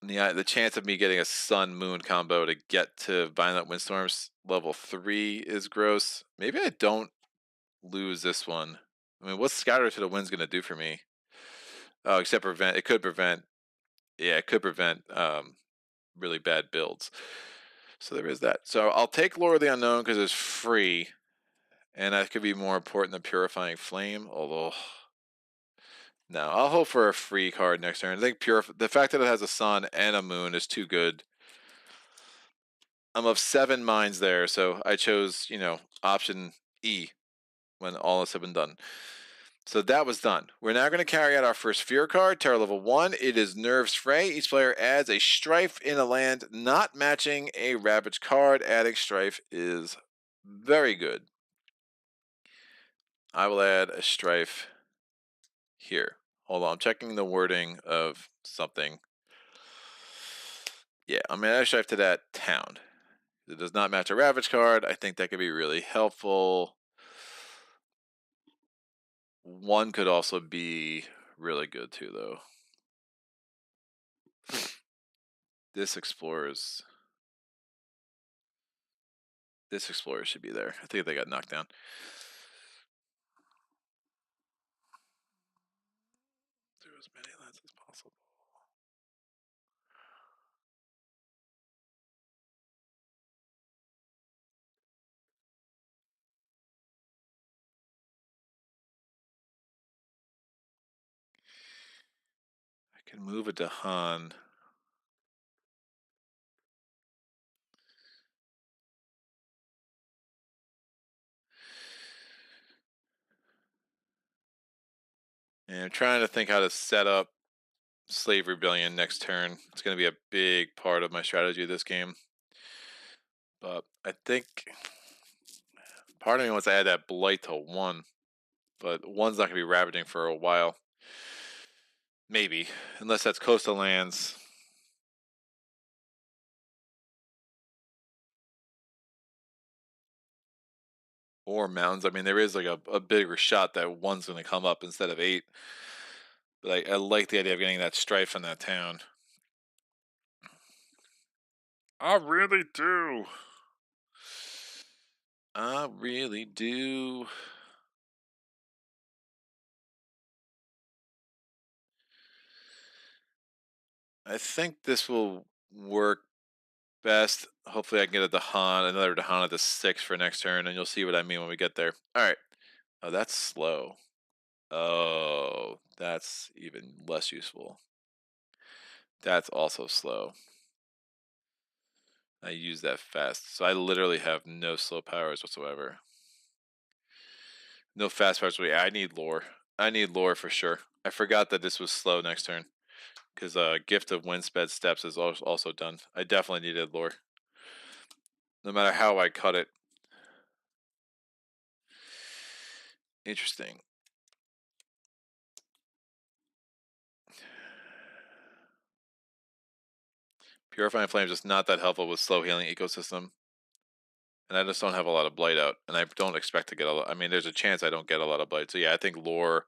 The chance of me getting a Sun Moon combo to get to Violent Windstorms level 3 is gross. Maybe I don't lose this one. I mean, what's Scatter to the Wind's gonna do for me? Oh, except prevent. It could prevent. Yeah, it could prevent really bad builds. So there is that. So I'll take Lore of the Unknown because it's free, and that could be more important than Purifying Flame. Although, no, I'll hope for a free card next turn. I think the fact that it has a sun and a moon is too good. I'm of 7 minds there, so I chose, option E when all is said and done. So that was done. We're now going to carry out our first Fear card, Terror level 1. It is Nerves Fray. Each player adds a Strife in a land not matching a Ravage card. Adding Strife is very good. I will add a Strife here. Hold on, I'm checking the wording of something. Yeah, I'm going to add a Strife to that town. It does not match a Ravage card. I think that could be really helpful. One could also be really good too, though. This Explorer should be there. I think they got knocked down. Do as many lands as possible. I can move it to Han. And I'm trying to think how to set up Slave Rebellion next turn. It's going to be a big part of my strategy this game. But I think part of me wants to add that Blight to 1. But 1's not going to be ravaging for a while. Maybe. Unless that's coastal lands. Or mountains. I mean, there is like a bigger shot that 1's going to come up instead of 8. But I like the idea of getting that Strife in that town. I really do. I really do. I think this will work best. Hopefully I can get a Dahan, another Dahan at the 6 for next turn, and you'll see what I mean when we get there. Alright. Oh, that's slow. Oh, that's even less useful. That's also slow. I use that fast. So I literally have no slow powers whatsoever. No fast powers. I need lore. I need lore for sure. I forgot that this was slow next turn. Because Gift of Windsped Steps is also done. I definitely needed lore. No matter how I cut it. Interesting. Purifying Flame is just not that helpful with slow healing ecosystem. And I just don't have a lot of blight out. And I don't expect to get a lot. I mean, there's a chance I don't get a lot of blight. So yeah, I think lore.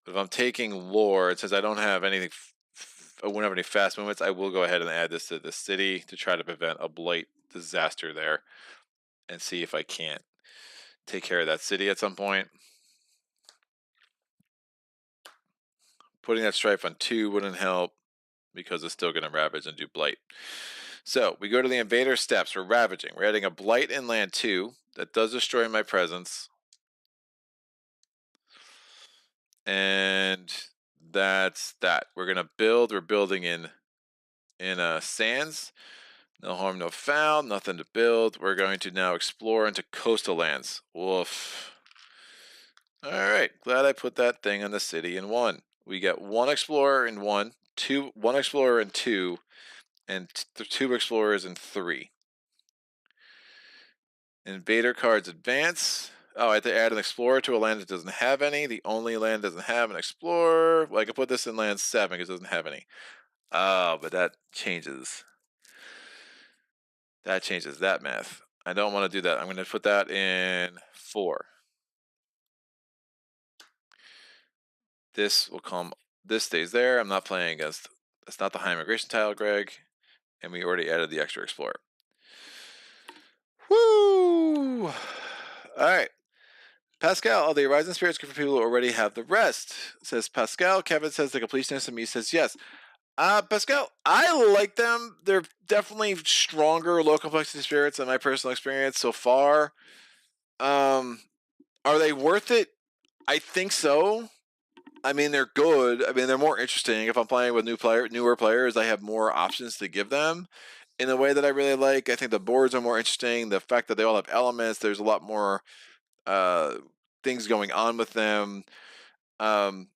But if I'm taking lore, it says I don't have anything. I won't have any fast movements. I will go ahead and add this to the city to try to prevent a blight disaster there. And see if I can't take care of that city at some point. Putting that Strife on 2 wouldn't help because it's still going to ravage and do blight. So we go to the Invader steps. We're ravaging. We're adding a blight in land 2 that does destroy my presence. And that's that. We're going to build. We're building in sands. No harm, no foul. Nothing to build. We're going to now explore into coastal lands. Woof. All right. Glad I put that thing on the city in 1. We get 1 explorer in 1, 1 explorer in 2, and 2 explorers in 3. Invader cards advance. Oh, I have to add an explorer to a land that doesn't have any. The only land that doesn't have an explorer. Well, I can put this in land 7 because it doesn't have any. Oh, but that changes. That changes that math. I don't want to do that. I'm going to put that in 4. This will come. This stays there. I'm not playing against That's not the high immigration tile, Greg. And we already added the extra explorer. Woo! All right. Pascal, oh, the Horizon Spirits good for people who already have the rest, says Pascal. Kevin says the completionist, and me says yes. Pascal, I like them. They're definitely stronger low complexity spirits in my personal experience so far. Are they worth it? I think so. I mean, they're good. I mean, they're more interesting. If I'm playing with newer players, I have more options to give them in a way that I really like. I think the boards are more interesting. The fact that they all have elements, there's a lot more uh, things going on with them. Um,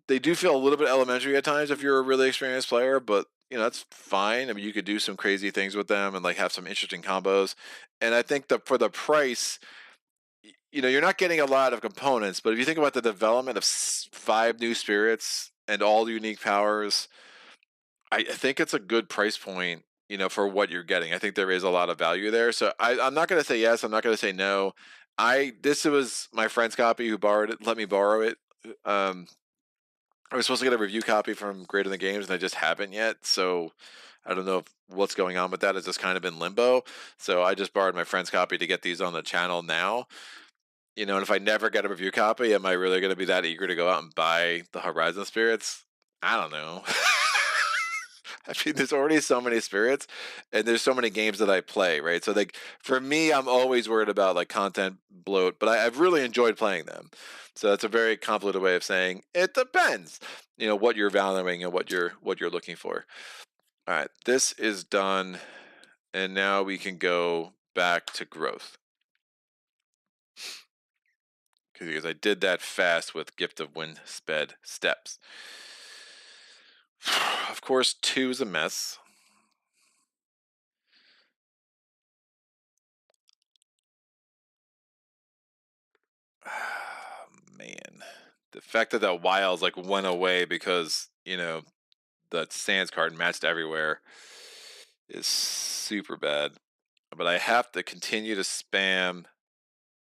they do feel a little bit elementary at times if you're a really experienced player, but that's fine. I mean, you could do some crazy things with them and like have some interesting combos. And I think that for the price, you're not getting a lot of components, but if you think about the development of 5 new spirits and all unique powers, I think it's a good price point, for what you're getting. I think there is a lot of value there. So I'm not going to say yes. I'm not going to say no. This was my friend's copy who let me borrow it. I was supposed to get a review copy from Greater Than Games, and I just haven't yet. So I don't know what's going on with that. It's just kind of in limbo. So I just borrowed my friend's copy to get these on the channel now. And if I never get a review copy, am I really going to be that eager to go out and buy the Horizon Spirits? I don't know. I mean, there's already so many spirits, and there's so many games that I play, right? So, like, for me, I'm always worried about like content bloat, but I've really enjoyed playing them. So that's a very convoluted way of saying it depends. What you're valuing and what you're looking for. All right, this is done, and now we can go back to growth. Because I did that fast with Gift of Wind Sped Steps. Of course, 2 is a mess. Man, the fact that that wilds like went away because the sands card matched everywhere is super bad. But I have to continue to spam.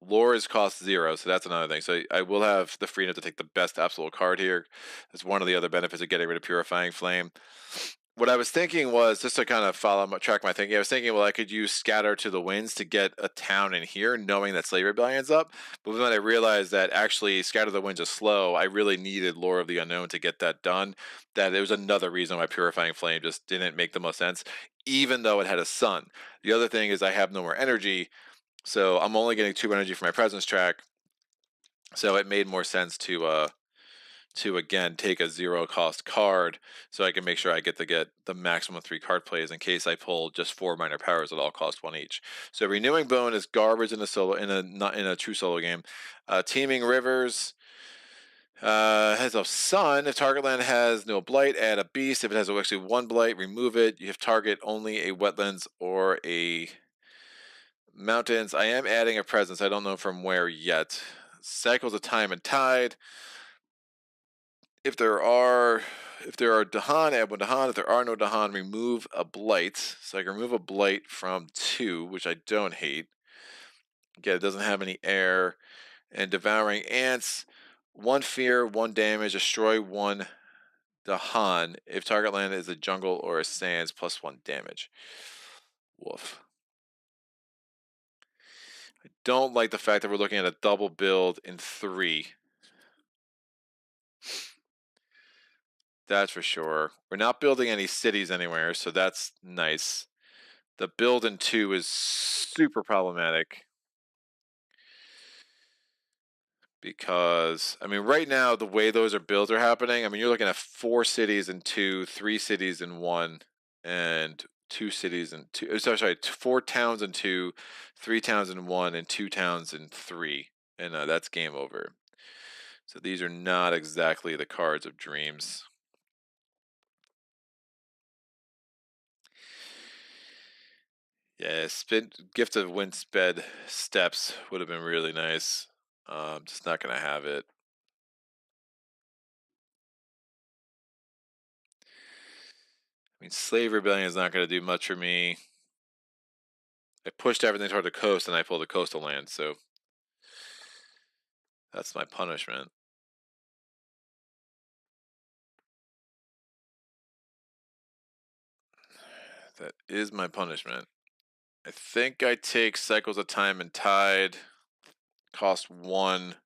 Lore is cost 0, so that's another thing. So I will have the freedom to take the best absolute card here. That's one of the other benefits of getting rid of Purifying Flame. What I was thinking was, just to kind of track my thinking, I was thinking, well, I could use Scatter to the Winds to get a town in here, knowing that Slave Rebellion's up. But when I realized that actually Scatter the Winds is slow, I really needed Lore of the Unknown to get that done. That it was another reason why Purifying Flame just didn't make the most sense, even though it had a sun. The other thing is I have no more energy, so I'm only getting 2 energy for my presence track. So it made more sense to again take a 0 cost card, so I can make sure I get the maximum 3 card plays in case I pull just 4 minor powers that all cost 1 each. So Renewing Bone is garbage in not in a true solo game. Teeming Rivers has a sun. If target land has no blight, add a beast. If it has actually 1 blight, remove it. You have target only a wetlands or a mountains. I am adding a presence. I don't know from where yet. Cycles of Time and Tide. If there are Dahan, add 1 Dahan. If there are no Dahan, remove a blight. So I can remove a blight from 2, which I don't hate. Again, it doesn't have any air. And Devouring Ants, 1 fear, 1 damage, destroy 1 Dahan. If target land is a jungle or a sands, plus 1 damage. Woof. I don't like the fact that we're looking at a double build in 3. That's for sure. We're not building any cities anywhere, so that's nice. The build in 2 is super problematic. Because, I mean, right now, the way those builds are happening, I mean, you're looking at 4 cities in 2, 3 cities in 1, and 2 cities in 2. Sorry, 4 towns in 2, 3 towns in 1, and 2 towns in 3. And that's game over. So these are not exactly the cards of dreams. Yeah, Gift of Windsped Steps would have been really nice. Just not gonna have it. I mean, Slave Rebellion is not gonna do much for me. I pushed everything toward the coast and I pulled a coastal land, so that's my punishment. That is my punishment. I think I take Cycles of Time and Tide. Cost 1.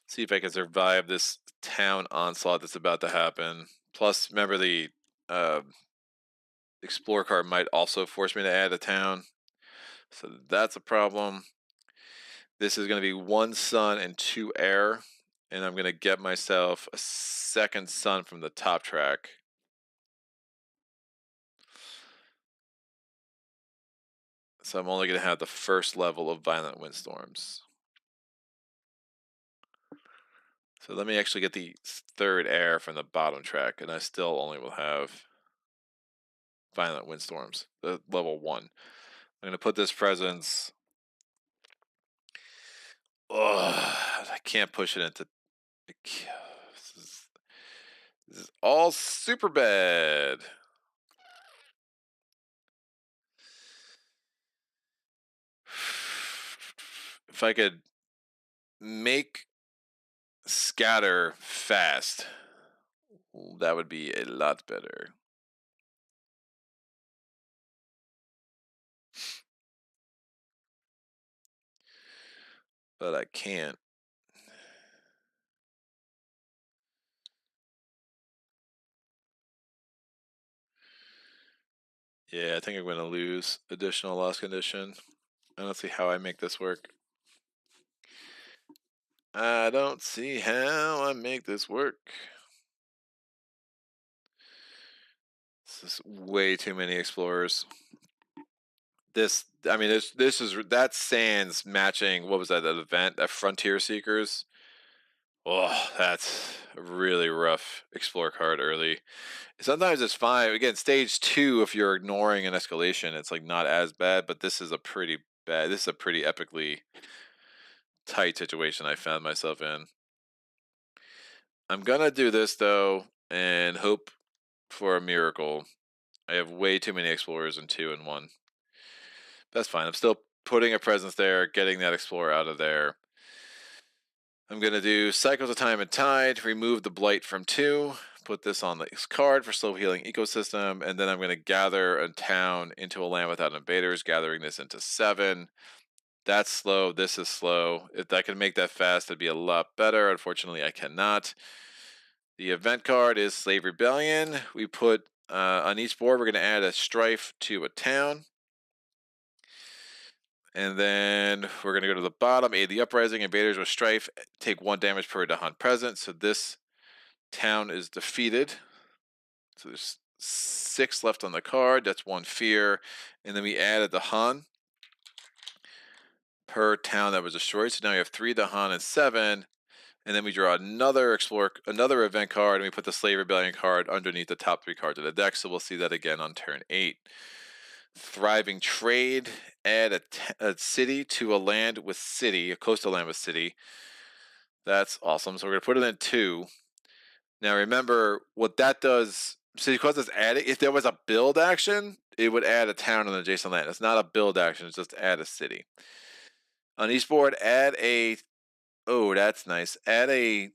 See if I can survive this town onslaught that's about to happen. Plus, remember the Explore card might also force me to add a town. So that's a problem. This is going to be 1 sun and 2 air. And I'm going to get myself a second sun from the top track. So I'm only going to have the first level of Violent Windstorms. So let me actually get the 3rd air from the bottom track, and I still only will have Violent Windstorms, the level 1. I'm going to put this presence. I can't push it into. This is all super bad. If I could make scatter fast, that would be a lot better. But I can't. Yeah, I think I'm going to lose additional loss condition. I don't see how I make this work. I don't see how I make this work. This is way too many explorers. I mean, this is that Sands matching. What was that event? That Frontier Seekers. Oh, that's a really rough explore card early. Sometimes it's fine. Again, stage 2, if you're ignoring an escalation, it's like not as bad. But this is a pretty bad. This is a pretty epically tight situation I found myself in. I'm gonna do this though and hope for a miracle. I have way too many explorers in 2 and 1. That's fine. I'm still putting a presence there, getting that explorer out of there. I'm gonna do Cycles of Time and Tide, remove the Blight from 2, put this on this card for slow healing ecosystem, and then I'm gonna gather a town into a land without invaders, gathering this into 7. That's slow. This is slow. If I can make that fast, it'd be a lot better. Unfortunately, I cannot. The event card is Slave Rebellion. We put on each board, we're going to add a strife to a town. And then we're going to go to the bottom, aid the uprising. Invaders with strife take 1 damage per Dahan present. So this town is defeated. So there's 6 left on the card. That's 1 fear. And then we added the Han per town that was destroyed. So now we have 3 Dahan and 7. And then we draw another event card, and we put the Slave Rebellion card underneath the top 3 cards of the deck. So we'll see that again on turn 8. Thriving Trade, add a city to a land with city, a coastal land with city. That's awesome. So we're going to put it in 2. Now remember what that does. So because it's adding, if there was a build action, it would add a town on an adjacent land. It's not a build action, it's just add a city. On each board, add a. Oh, that's nice. This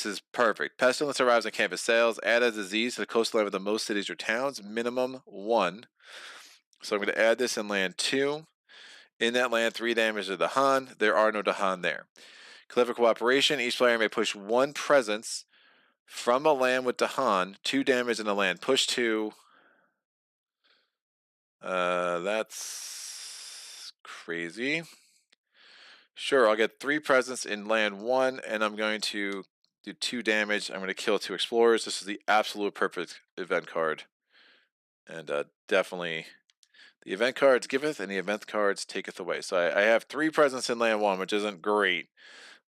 is perfect. Pestilence arrives on campus sales. Add a disease to the coastline with the most cities or towns, minimum 1. So I'm going to add this in land 2. In that land, 3 damage to the Han. There are no Dahan there. Clever Cooperation. Each player may push 1 presence from a land with Dahan. 2 damage in the land. Push 2. That's crazy. Sure, I'll get 3 presents in land 1, and I'm going to do 2 damage. I'm going to kill 2 explorers. This is the absolute perfect event card. And definitely the event cards giveth and the event cards taketh away. So I have 3 presents in land 1, which isn't great.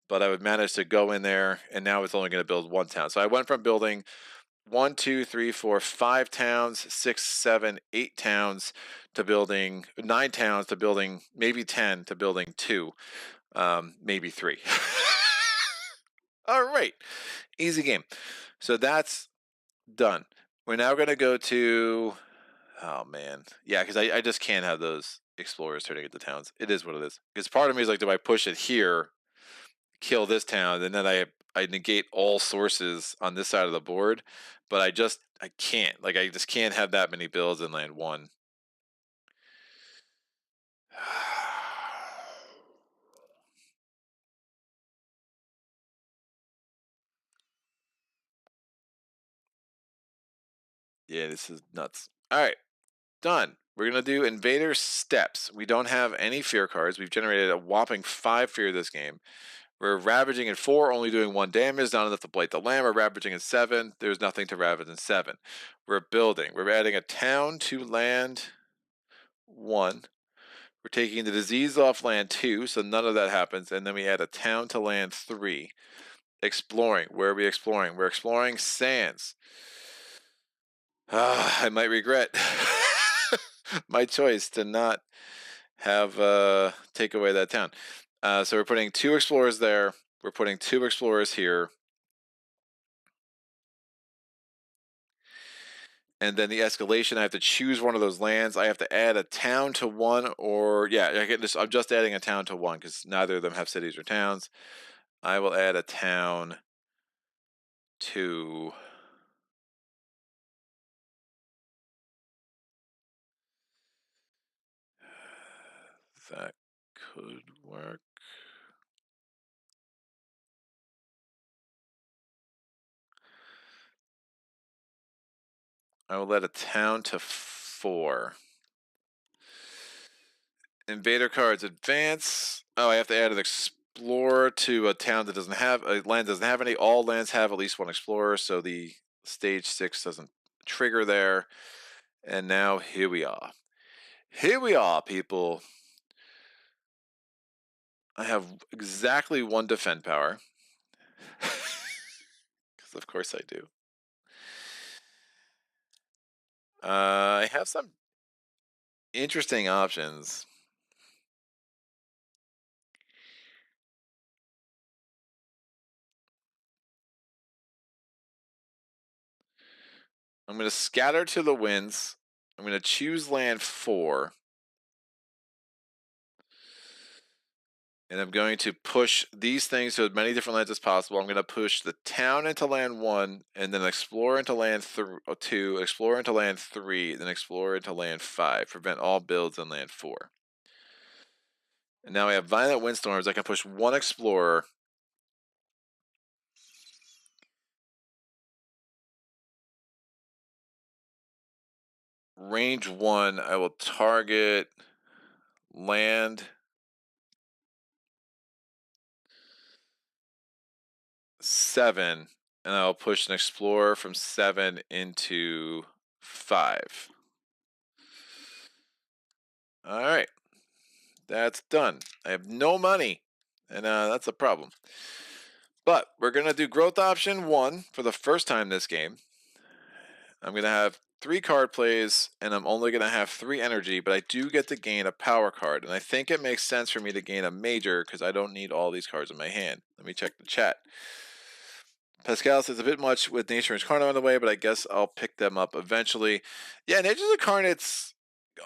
But I would manage to go in there, and now it's only going to build 1 town. So I went from building 1, 2, 3, 4, 5 towns, 6, 7, 8 towns to building 9 towns to building maybe 10 to building 2. Maybe 3. All right. Easy game. So that's done. We're now going to go to... Oh, man. Yeah, because I just can't have those explorers turning into towns. It is what it is. Because part of me is like, do I push it here, kill this town, and then I negate all sources on this side of the board? But I just I can't. Like, I just can't have that many builds in land 1. Yeah, this is nuts. All right, done. We're going to do Invaders Steps. We don't have any fear cards. We've generated a whopping 5 fear this game. We're ravaging in 4, only doing 1 damage, not enough to blight the land. We're ravaging in 7. There's nothing to ravage in 7. We're building. We're adding a town to land 1. We're taking the disease off land 2, so none of that happens. And then we add a town to land 3. Exploring. Where are we exploring? We're exploring sands. I might regret my choice to not have take away that town. So we're putting 2 explorers there. We're putting 2 explorers here. And then the escalation, I have to choose one of those lands. I have to add a town to 1, or yeah, I'm just adding a town to 1 because neither of them have cities or towns. I will add a town to that could work. I will add a town to 4. Invader cards advance. Oh, I have to add an explorer to a town that doesn't have a land doesn't have any. All lands have at least 1 explorer, so the stage 6 doesn't trigger there. And now here we are. Here we are, people. I have exactly 1 defend power. Because of course I do. I have some interesting options. I'm going to scatter to the winds. I'm going to choose land 4. And I'm going to push these things to as many different lands as possible. I'm going to push the town into land 1, and then explore into land 2, explore into land 3, then explore into land 5. Prevent all builds in land 4. And now I have violent windstorms. I can push 1 explorer. Range 1, I will target land 7, and I'll push an explorer from 7 into 5. All right, that's done. I have no money, and that's a problem. But we're going to do growth option 1 for the first time this game. I'm going to have 3 card plays, and I'm only going to have 3 energy, but I do get to gain a power card. And I think it makes sense for me to gain a major because I don't need all these cards in my hand. Let me check the chat. Pascal says a bit much with Nature Incarnate on the way, but I guess I'll pick them up eventually. Yeah, Nature's Incarnate's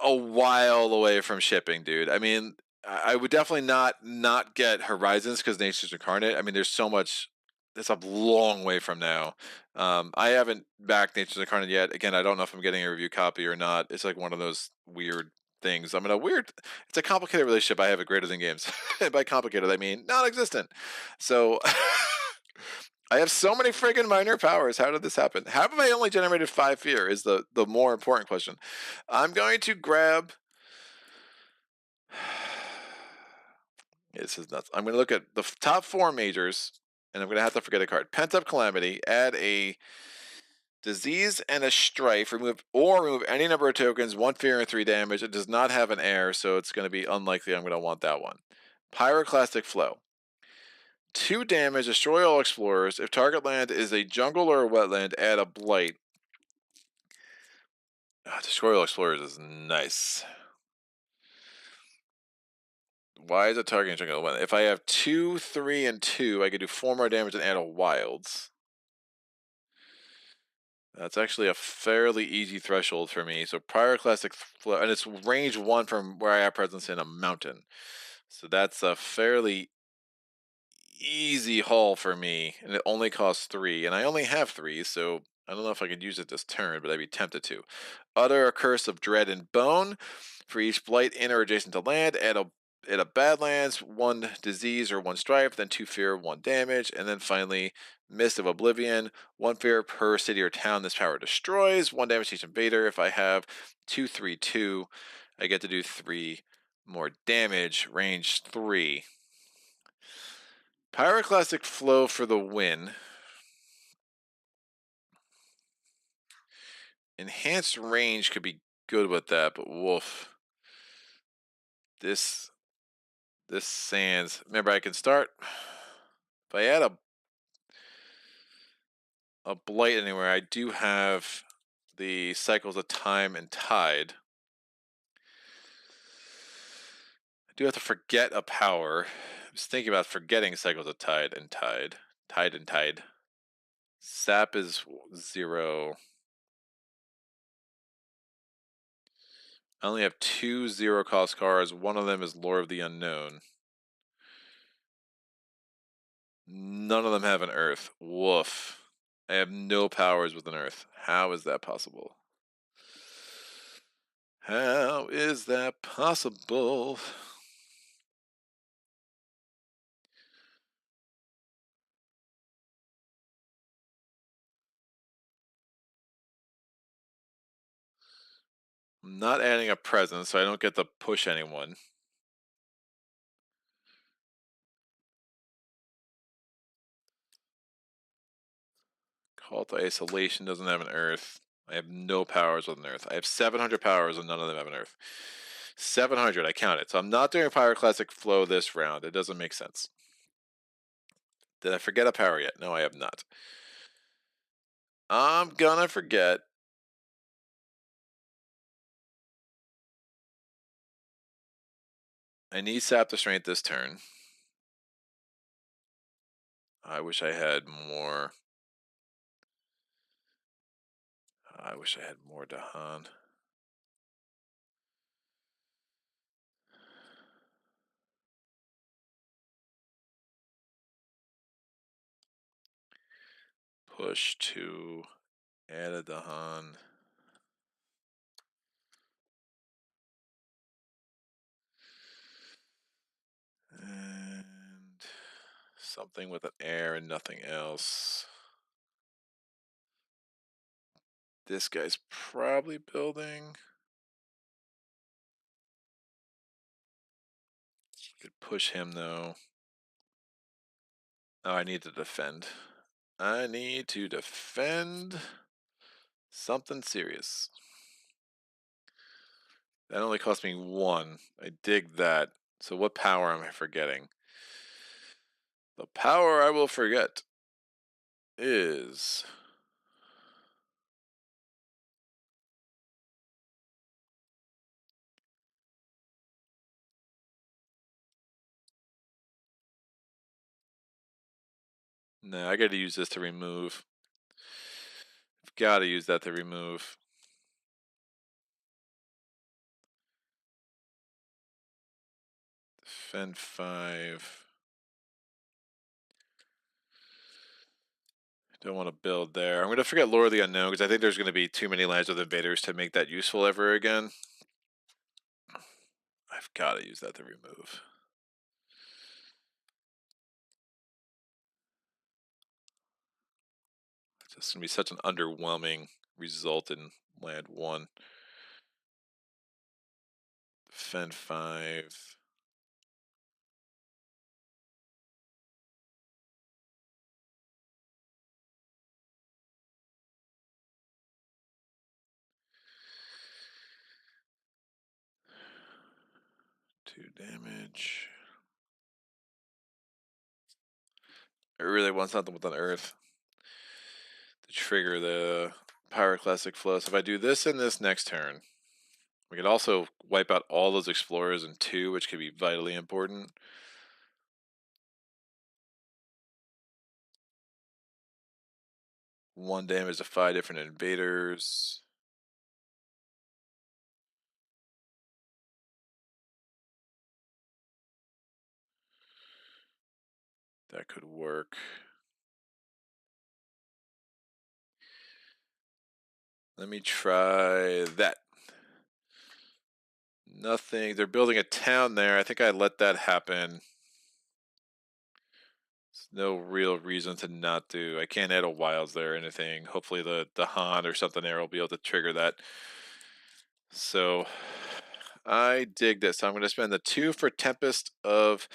a while away from shipping, dude. I mean, I would definitely not get Horizons because Nature's Incarnate. I mean, there's so much. It's a long way from now. I haven't backed Nature's Incarnate yet. Again, I don't know if I'm getting a review copy or not. It's like one of those weird things. I'm in a weird. It's a complicated relationship I have with Greater Than Games. By complicated, I mean non-existent. So. I have so many friggin' minor powers. How did this happen? How have I only generated 5 fear is the more important question. I'm going to grab... Yeah, this is nuts. I'm going to look at the top 4 majors, and I'm going to have to forget a card. Pent-Up Calamity, add a disease and a strife, remove any number of tokens, 1 fear and 3 damage. It does not have an air, so it's going to be unlikely I'm going to want that one. Pyroclastic Flow. 2 damage, destroy all explorers. If target land is a jungle or a wetland, add a blight. Destroy all explorers is nice. Why is it targeting jungle or wetland? If I have 2, 3, and 2, I could do 4 more damage and add a wilds. That's actually a fairly easy threshold for me. So Pyroclastic Flow, and it's range 1 from where I have presence in a mountain. So that's a fairly easy haul for me, and it only costs 3, and I only have 3, so I don't know if I could use it this turn, but I'd be tempted to. Utter a curse of dread and bone. For each blight in or adjacent to land, add a badlands, one disease or one strife, then two fear, one damage, and then finally Mist of Oblivion, one fear per city or town this power destroys, one damage to each invader. If I have 2/3/2, I get to do 3 more damage, range 3. Pyroclastic Flow for the win. Enhanced range could be good with that, but woof. This sands. Remember, I can start. If I add a blight anywhere, I do have the cycles of time and tide. I do have to forget a power. I was thinking about forgetting cycles of tide and tide. Tide and tide. Sap is 0. I only have 2 0-cost cards. One of them is Lore of the Unknown. None of them have an Earth. Woof. I have no powers with an Earth. How is that possible? How is that possible? I'm not adding a presence, so I don't get to push anyone. Call to Isolation doesn't have an Earth. I have no powers with an Earth. I have 700 powers and none of them have an Earth. 700, I counted. So I'm not doing Pyroclastic Flow this round. It doesn't make sense. Did I forget a power yet? No, I have not. I'm gonna forget. I need Sap to Strength this turn. I wish I had more. I wish I had more Dahan. Push to add a Dahan. And something with an air and nothing else. This guy's probably building. Could push him though. Oh, I need to defend. I need to defend something serious. That only cost me 1. I dig that. So what power am I forgetting? The power I will forget is no, I gotta use this to remove. I've gotta use that to remove. Defend 5. Don't want to build there. I'm going to forget Lore of the Unknown because I think there's going to be too many lands with invaders to make that useful ever again. I've got to use that to remove. It's just going to be such an underwhelming result in land 1. Defend 5. Two damage. I really want something with an Earth to trigger the Pyroclastic Flow. So if I do this and this next turn, we could also wipe out all those Explorers in 2, which could be vitally important. One damage to 5 different invaders. That could work. Let me try that. Nothing. They're building a town there. I think I let that happen. There's no real reason to not do. I can't add a wilds there or anything. Hopefully the Han or something there will be able to trigger that. So I dig this. So I'm going to spend the 2 for Tempest of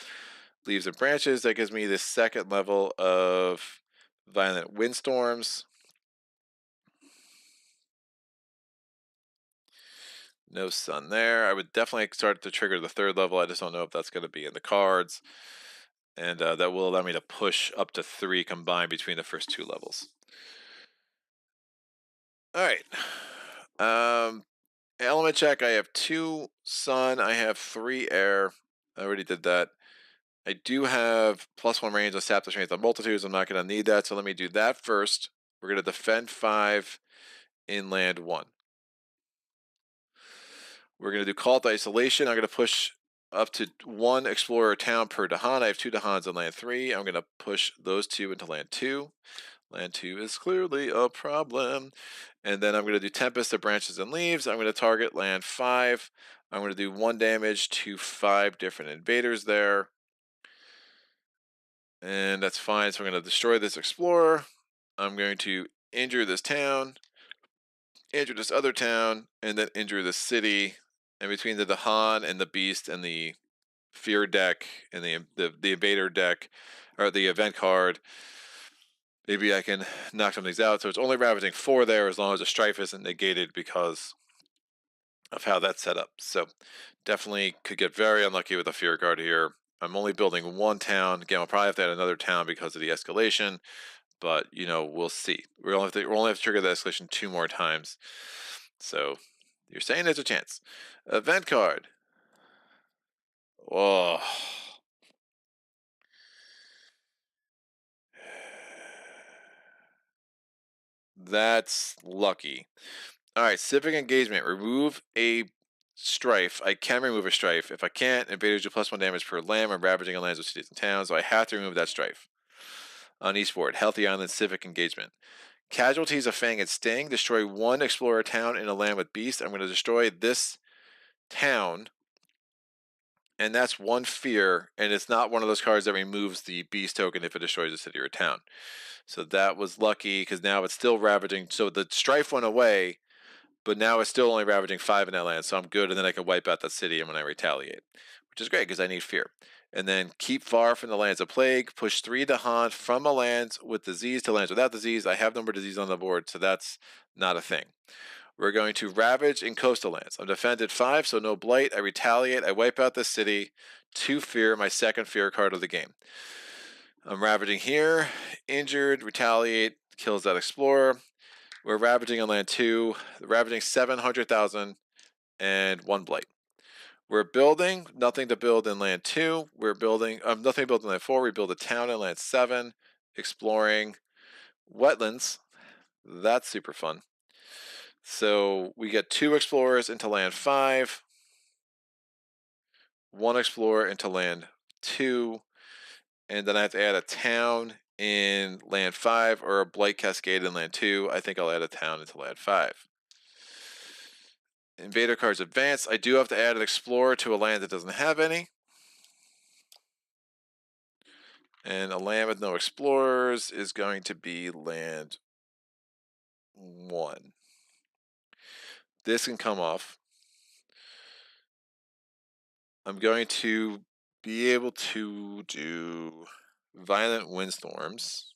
Leaves and Branches. That gives me the second level of Violent Windstorms. No sun there. I would definitely start to trigger the 3rd level. I just don't know if that's going to be in the cards. And that will allow me to push up to 3 combined between the first 2 levels. All right. Element check. I have 2 sun. I have 3 air. I already did that. I do have +1 range on sap the strength on multitudes. I'm not going to need that, so let me do that first. We're going to defend 5, inland 1. We're going to do call to isolation. I'm going to push up to 1 explorer town per Dahan. I have 2 Dahans on land 3. I'm going to push those 2 into land 2. Land 2 is clearly a problem. And then I'm going to do Tempest of Branches and Leaves. I'm going to target land 5. I'm going to do 1 damage to 5 different invaders there. And that's fine. So I'm going to destroy this explorer. I'm going to injure this town, injure this other town, and then injure the city. And between the Dahan and the Beast and the Fear deck and the Invader deck, or the event card, maybe I can knock some of these out. So it's only ravaging 4 there as long as the strife isn't negated because of how that's set up. So definitely could get very unlucky with the Fear card here. I'm only building 1 town. Again, we'll probably have to add another town because of the escalation. But, you know, we'll see. We'll only have to trigger the escalation 2 more times. So you're saying there's a chance. Event card. Oh. That's lucky. All right, civic engagement. Remove a strife. I can remove a strife. If I can't, invaders do +1 damage per land. I'm ravaging lands of cities and towns, so I have to remove that strife. On eastward, healthy island civic engagement. Casualties of Fang and Sting. Destroy 1 explorer town in a land with beast. I'm going to destroy this town, and that's 1 fear, and it's not one of those cards that removes the beast token if it destroys a city or a town. So that was lucky because now it's still ravaging. So the strife went away, but now it's still only ravaging 5 in that land, so I'm good, and then I can wipe out that city and when I retaliate, which is great because I need fear. And then keep far from the lands of plague. Push 3 Dahan from a land with disease to lands without disease. I have number disease on the board, so that's not a thing. We're going to ravage in coastal lands. I'm defended 5, so no blight. I retaliate. I wipe out the city. 2 fear, my second fear card of the game. I'm ravaging here. Injured, retaliate, kills that explorer. We're ravaging on land 2, ravaging 700,000 and 1 blight. We're building, nothing to build in land 2. We're building, nothing to build in land 4. We build a town in land 7, exploring wetlands. That's super fun. So we get 2 explorers into land 5, 1 explorer into land 2, and then I have to add a town in land 5 or a blight cascade in land 2. I think I'll add a town into land 5. Invader cards advance. I do have to add an explorer to a land that doesn't have any. And a land with no explorers is going to be land 1. This can come off. I'm going to be able to do violent windstorms.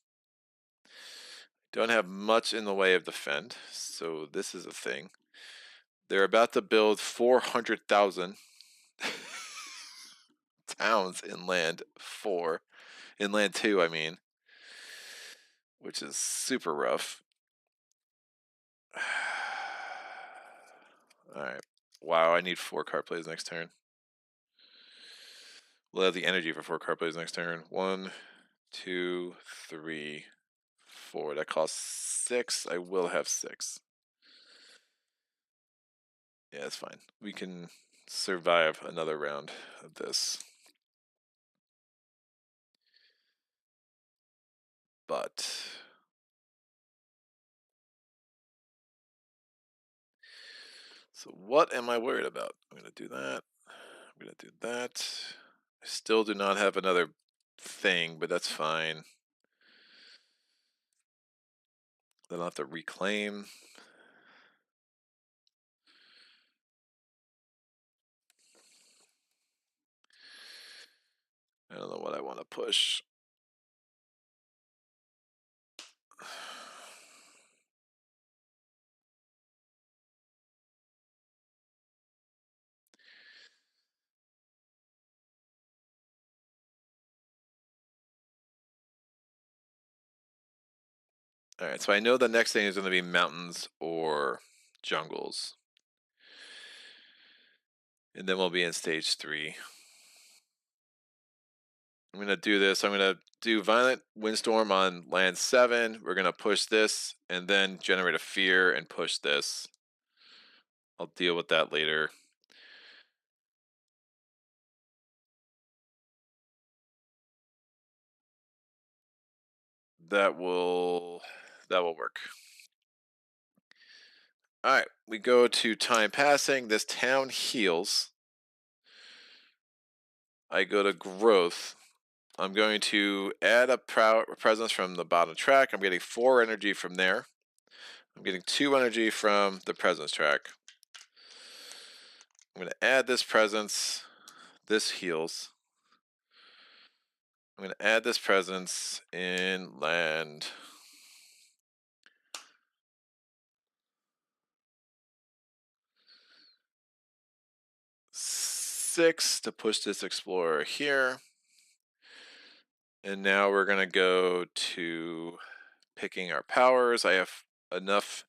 Don't have much in the way of defend, so this is a thing. They're about to build 400,000 towns in land 4. In land 2, I mean. Which is super rough. Alright. Wow, I need 4 card plays next turn. We'll have the energy for 4 card plays next turn. 1, 2, 3, 4. That costs 6. I will have 6. Yeah, it's fine. We can survive another round of this. But So what am I worried about? I'm going to do that. I'm going to do that. I still do not have another thing, but that's fine. Then I'll have to reclaim. I don't know what I want to push. All right, so I know the next thing is going to be mountains or jungles. And then we'll be in stage 3. I'm going to do this. I'm going to do Violent Windstorm on land 7. We're going to push this and then generate a fear and push this. I'll deal with that later. That will work. All right, we go to time passing. This town heals. I go to growth. I'm going to add a presence from the bottom track. I'm getting 4 energy from there. I'm getting 2 energy from the presence track. I'm going to add this presence. This heals. I'm going to add this presence in land. Six to push this explorer here. And now we're going to go to picking our powers. I have enough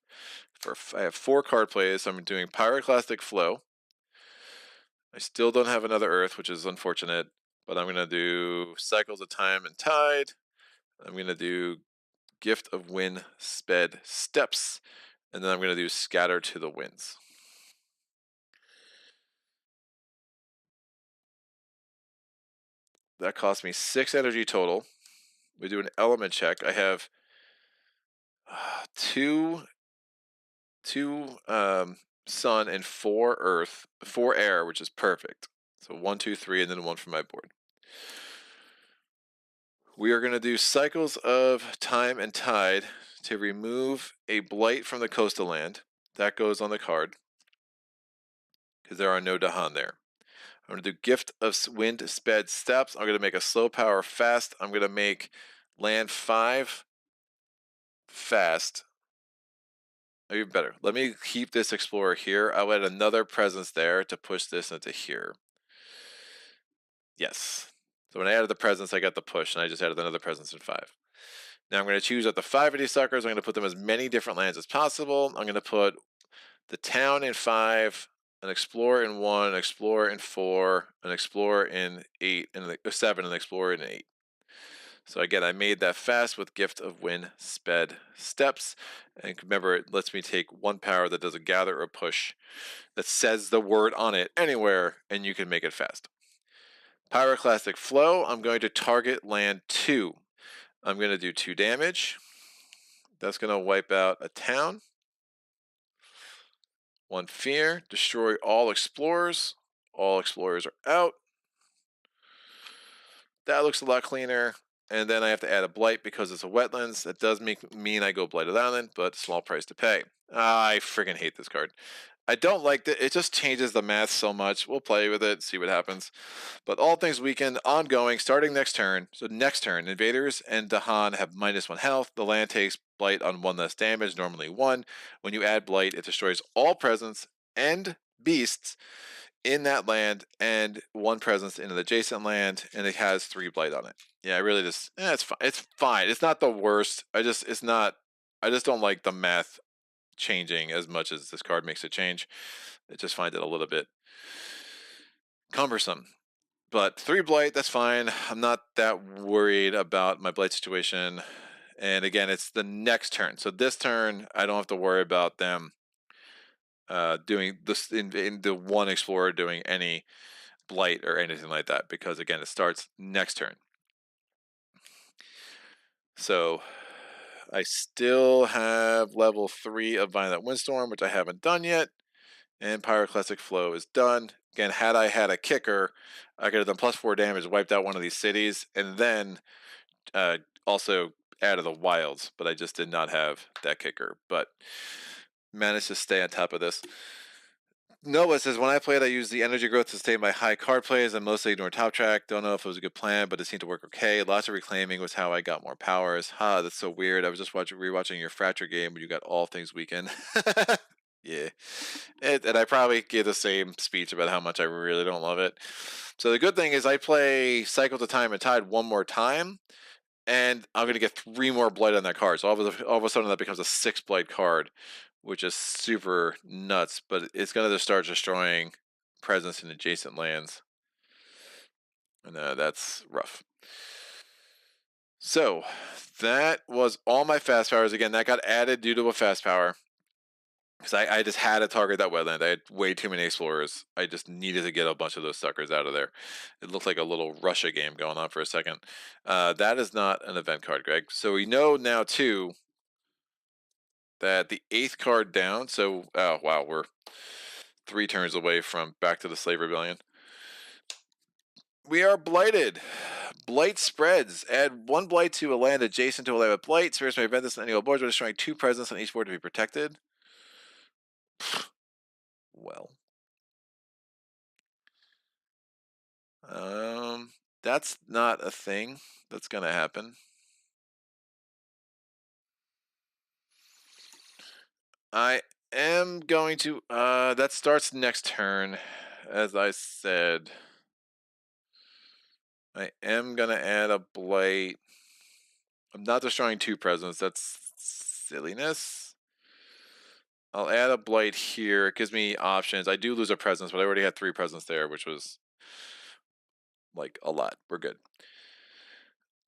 I have 4 card plays. So I'm doing Pyroclastic Flow. I still don't have another Earth, which is unfortunate, but I'm going to do Cycles of Time and Tide. I'm going to do Gift of Wind Sped Steps, and then I'm going to do Scatter to the Winds. That cost me 6 energy total. We do an element check. I have two sun and 4 earth, 4 air, which is perfect. So 1, 2, 3, and then 1 from my board. We are going to do Cycles of Time and Tide to remove a blight from the coastal land. That goes on the card because there are no Dahan there. I'm going to do Gift of Wind Sped Steps. I'm going to make a slow power fast. I'm going to make land 5 fast. Even better. Let me keep this explorer here. I'll add another presence there to push this into here. Yes. So when I added the presence, I got the push, and I just added another presence in 5. Now I'm going to choose up to 5 of these suckers. I'm going to put them as many different lands as possible. I'm going to put the town in 5, an explorer in 1, an explorer in 4, an explorer in 8, and 7, and an explorer in 8. So again, I made that fast with Gift of Wind Sped Steps. And remember, it lets me take 1 power that does a gather or push that says the word on it anywhere, and you can make it fast. Pyroclastic Flow, I'm going to target land 2. I'm going to do 2 damage. That's going to wipe out a town. 1 fear, destroy all explorers. All explorers are out. That looks a lot cleaner. And then I have to add a blight because it's a wetlands. That does mean I go Blighted Island, but small price to pay. I friggin' hate this card. I don't like it. It just changes the math so much. We'll play with it, see what happens. But all things weakened, ongoing, starting next turn. So next turn, Invaders and Dahan have -1 health. The land takes blight on 1 less damage, normally 1. When you add blight, it destroys all presence and beasts in that land and 1 presence in an adjacent land, and it has 3 blight on it. Yeah, I really just it's fine. It's fine. It's not the worst. I just don't like the math changing as much as this card makes it change. I just find it a little bit cumbersome. But 3 blight, that's fine. I'm not that worried about my blight situation. And again, it's the next turn. So this turn, I don't have to worry about them doing this in the 1 explorer doing any blight or anything like that, because again, it starts next turn. So I still have level 3 of Violent Windstorm, which I haven't done yet. And Pyroclastic Flow is done. Again, had I had a kicker, I could have done +4 damage, wiped out one of these cities, and then also added the wilds, but I just did not have that kicker. But managed to stay on top of this. Noah says, when I played, I used the energy growth to sustain my high card plays and mostly ignored top track. Don't know if it was a good plan, but it seemed to work okay. Lots of reclaiming was how I got more powers. That's so weird. I was just rewatching your Fracture game when you got all things weakened. Yeah. And I probably gave the same speech about how much I really don't love it. So the good thing is I play Cycle to Time and Tide one more time, and I'm going to get 3 more blight on that card. So all of a sudden that becomes a 6 blight card, which is super nuts. But it's going to just start destroying presence in adjacent lands, and that's rough. So that was all my fast powers. Again, that got added due to a fast power, because I just had to target that wetland. I had way too many explorers. I just needed to get a bunch of those suckers out of there. It looked like a little Russia game going on for a second. That is not an event card, Greg. So we know now, too, that the 8th card down, so, oh, wow, we're 3 turns away from back to the Slave Rebellion. We are blighted. Blight spreads. Add 1 blight to a land adjacent to a land with blight. Spirits may prevent this on any boards by destroying 2 presence on each board to be protected. Well. That's not a thing that's gonna happen. I am going to, that starts next turn, as I said. I am gonna add a blight. I'm not destroying 2 presents, that's silliness. I'll add a blight here, it gives me options. I do lose a presence, but I already had 3 presents there, which was, like, a lot. We're good.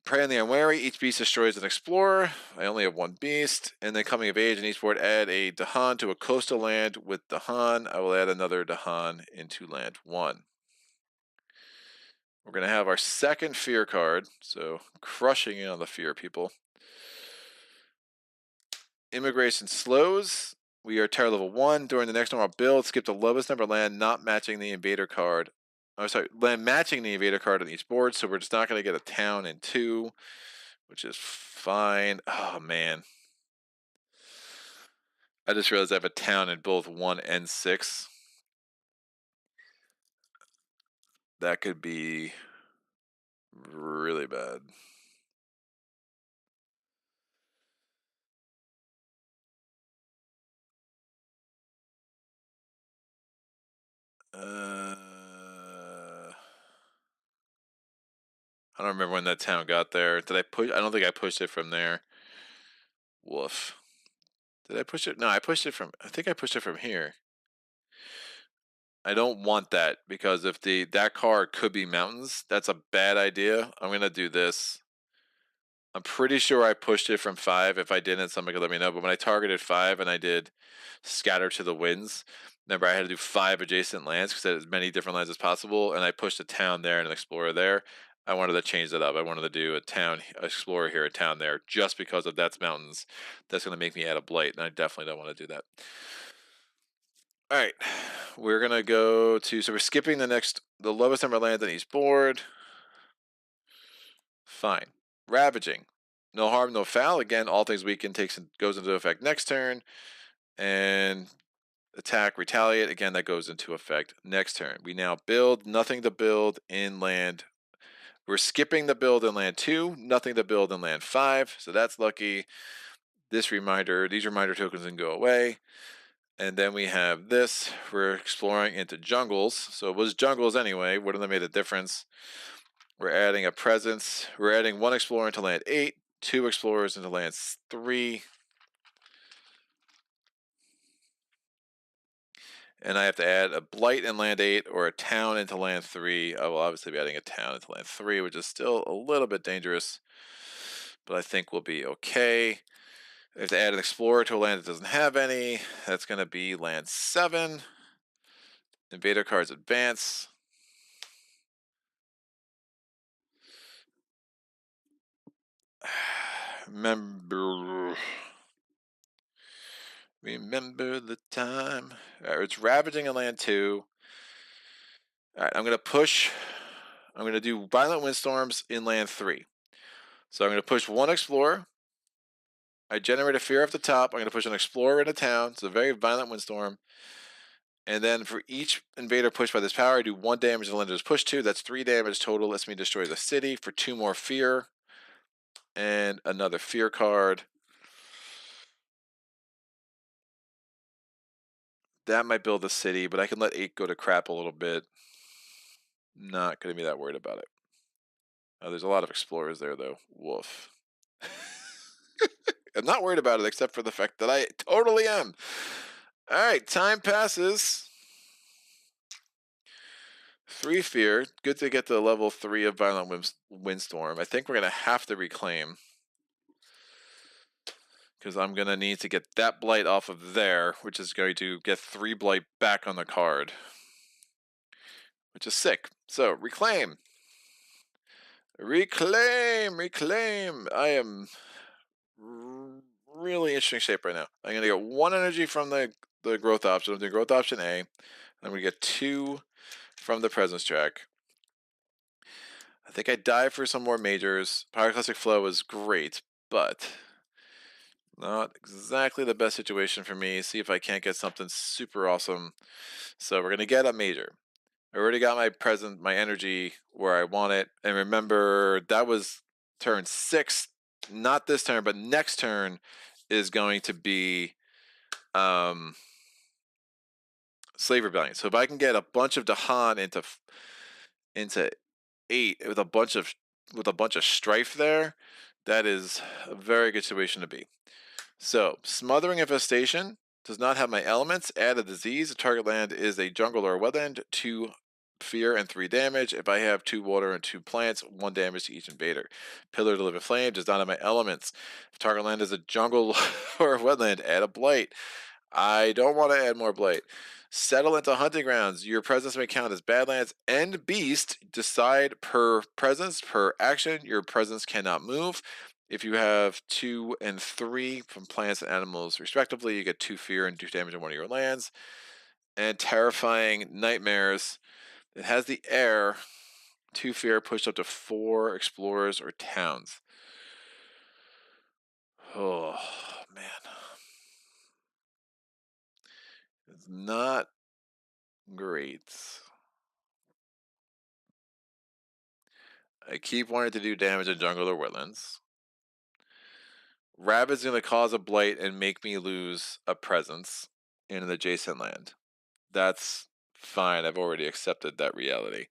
Prey on the Unwary. Each beast destroys an explorer. I only have 1 beast. And then coming of age, in each board, add a Dahan to a coastal land with Dahan. I will add another Dahan into land 1. We're going to have our second fear card. So crushing in on the fear, people. Immigration slows. We are terror level 1. During the next normal build, skip the lowest number land not matching the invader card. Oh, sorry, land matching the invader card on each board. So we're just not going to get a town in 2. Which is fine. Oh, man. I just realized I have a town in both 1 and 6. That could be really bad. I don't remember when that town got there. Did I push? I don't think I pushed it from there. Woof. Did I push it? No, I pushed it from. I think I pushed it from here. I don't want that, because if that card could be mountains, that's a bad idea. I'm gonna do this. I'm pretty sure I pushed it from 5. If I didn't, somebody could let me know. But when I targeted 5 and I did Scatter to the Winds, remember I had to do 5 adjacent lands because I had as many different lands as possible, and I pushed a town there and an explorer there. I wanted to change that up. I wanted to do a town explorer here, a town there, just because of that's mountains. That's going to make me add a blight, and I definitely don't want to do that. All right, we're going to go to, so we're skipping the lowest number of lands on each board. Fine. Ravaging. No harm, no foul. Again, all things weaken goes into effect next turn. And attack, retaliate. Again, that goes into effect next turn. We now build. Nothing to build in land. We're skipping the build in land 2. Nothing to build in land 5. So that's lucky. These reminder tokens can go away. And then we have this. We're exploring into jungles. So it was jungles anyway. Wouldn't have made a difference. We're adding a presence. We're adding 1 explorer into land 8, 2 explorers into land 3. And I have to add a blight in land 8 or a town into land 3. I will obviously be adding a town into land 3, which is still a little bit dangerous, but I think we'll be okay. I have to add an explorer to a land that doesn't have any. That's going to be land 7. Invader cards advance. Remember, Remember the time. All right, it's ravaging in land 2. All right, I'm going to push. I'm going to do violent windstorms in land 3. So I'm going to push 1 explorer. I generate a fear off the top. I'm going to push an explorer into town. It's a very violent windstorm. And then for each invader pushed by this power, I do 1 damage to the land is pushed to. That's 3 damage total. Lets me destroy the city for 2 more fear. And another fear card. That might build the city, but I can let 8 go to crap a little bit. Not going to be that worried about it. Oh, there's a lot of explorers there, though. Woof. I'm not worried about it, except for the fact that I totally am. All right, time passes. 3 fear. Good to get to level 3 of violent windstorm. I think we're going to have to reclaim, because I'm going to need to get that blight off of there, which is going to get 3 blight back on the card, which is sick. So, reclaim. Reclaim. I am really interesting shape right now. I'm going to get 1 energy from the growth option. I'm doing growth option A. I'm going to get 2 from the presence track. I think I dive for some more majors. Pyroclastic flow is great, but not exactly the best situation for me. See if I can't get something super awesome. So we're going to get a major. I already got my energy where I want it. And remember, that was turn 6. Not this turn, but next turn is going to be Slave Rebellion. So if I can get a bunch of Dahan into 8 with a bunch of strife there, that is a very good situation to be. So Smothering Infestation does not have my elements. Add a disease. The target land is a jungle or a wetland. 2 fear and 3 damage. If I have 2 water and 2 plants, 1 damage to each invader. Pillar to Live in Flame does not have my elements. If target land is a jungle or a wetland, add a blight. I don't want to add more blight. Settle into hunting grounds. Your presence may count as Badlands and Beast. Decide per presence, per action. Your presence cannot move. If you have 2 and 3 from plants and animals, respectively, you get 2 fear and 2 damage on one of your lands. And Terrifying Nightmares. It has the air. 2 fear pushed up to 4 explorers or towns. Oh, man. It's not great. I keep wanting to do damage in jungle or wetlands. Rabbit's going to cause a blight and make me lose a presence in an adjacent land. That's fine. I've already accepted that reality.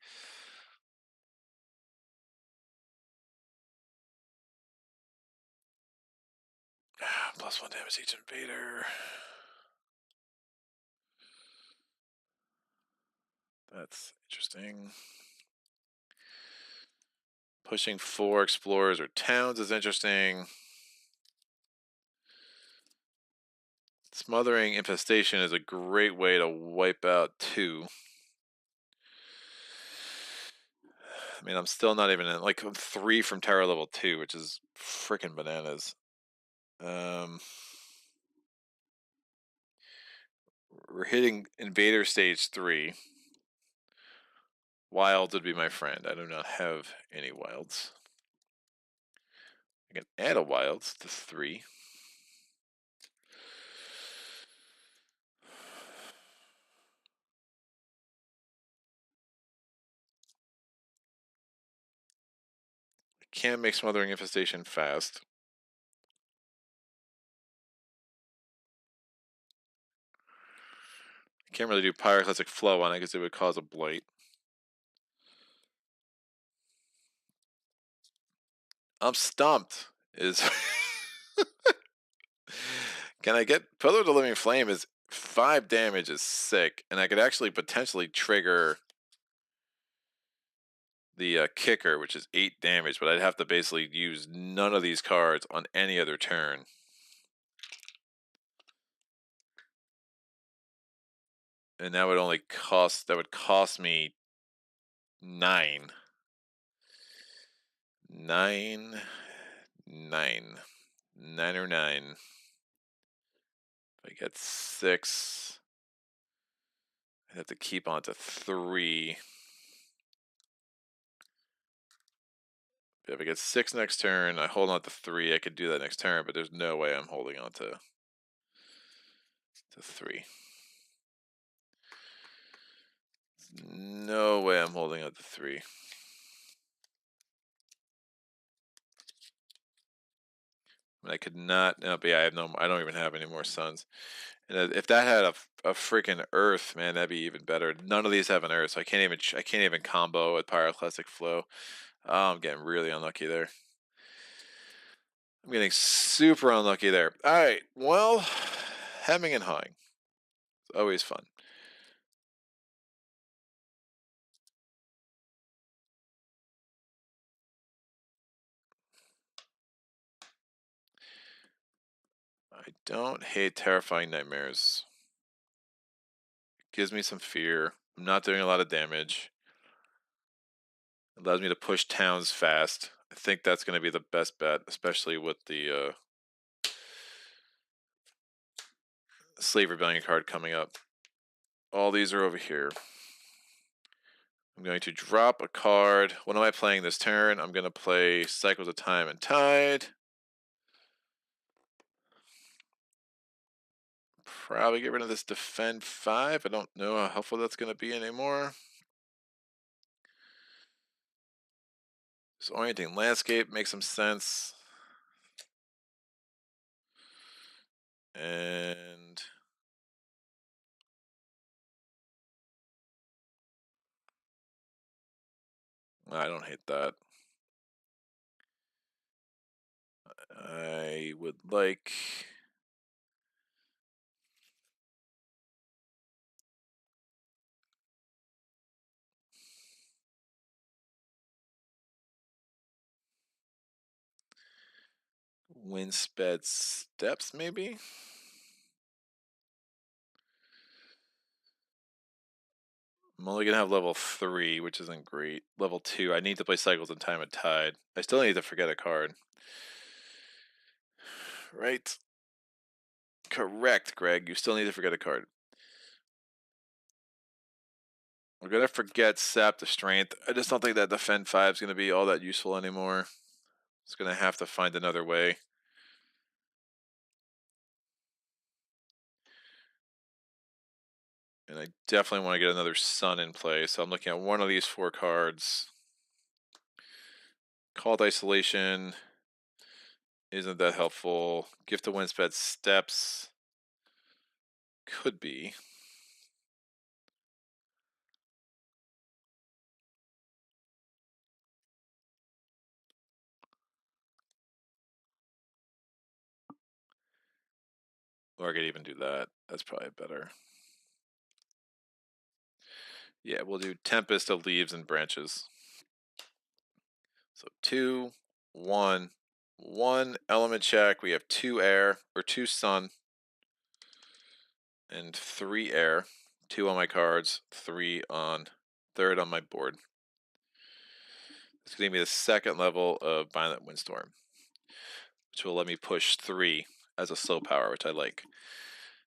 +1 damage each invader. That's interesting. Pushing 4 explorers or towns is interesting. Smothering Infestation is a great way to wipe out 2. I mean, I'm still not even in, like, I'm 3 from Terror level 2, which is freaking bananas. We're hitting Invader stage 3. Wilds would be my friend. I do not have any wilds. I can add a wilds to 3. I can't make Smothering Infestation fast. I can't really do Pyroclastic Flow on it because it would cause a blight. I'm stumped. Can I get Pillar of the Living Flame is 5 damage is sick, and I could actually potentially trigger the kicker, which is 8 damage, but I'd have to basically use none of these cards on any other turn. And that would cost me 9. 9 or 9. If I get 6. I have to keep on to 3. If I get 6 next turn, I hold on to 3. I could do that next turn, but there's no way I'm holding on to 3. No way I'm holding on to 3. I could not. No, but yeah, I have no. I don't even have any more suns. And if that had a freaking Earth, man, that'd be even better. None of these have an Earth, so I can't even combo with Pyroclastic Flow. Oh, I'm getting really unlucky there. I'm getting super unlucky there. All right, well, hemming and hawing. It's always fun. I don't hate Terrifying Nightmares. It gives me some fear. I'm not doing a lot of damage. It allows me to push towns fast. I think that's going to be the best bet, especially with the Slave Rebellion card coming up. All these are over here. I'm going to drop a card. What am I playing this turn? I'm going to play Cycles of Time and Tide. Probably get rid of this Defend 5. I don't know how helpful that's going to be anymore. This Orienting Landscape makes some sense. And I don't hate that. I would like... Windsped Steps, maybe? I'm only going to have level 3, which isn't great. Level 2, I need to play Cycles of Time and Tide. I still need to forget a card. Right. Correct, Greg. You still need to forget a card. We're going to forget Sap the Strength. I just don't think that Defend 5 is going to be all that useful anymore. It's going to have to find another way. And I definitely want to get another Sun in play, so I'm looking at one of these 4 cards. Called Isolation isn't that helpful. Gift of Windsped Steps could be. Or I could even do that. That's probably better. Yeah, we'll do Tempest of Leaves and Branches. So 2, 1, 1 element check. We have 2 air, or 2 sun, and 3 air. 2 on my cards, 3 on third on my board. It's going to be the second level of Violent Windstorm, which will let me push 3 as a slow power, which I like.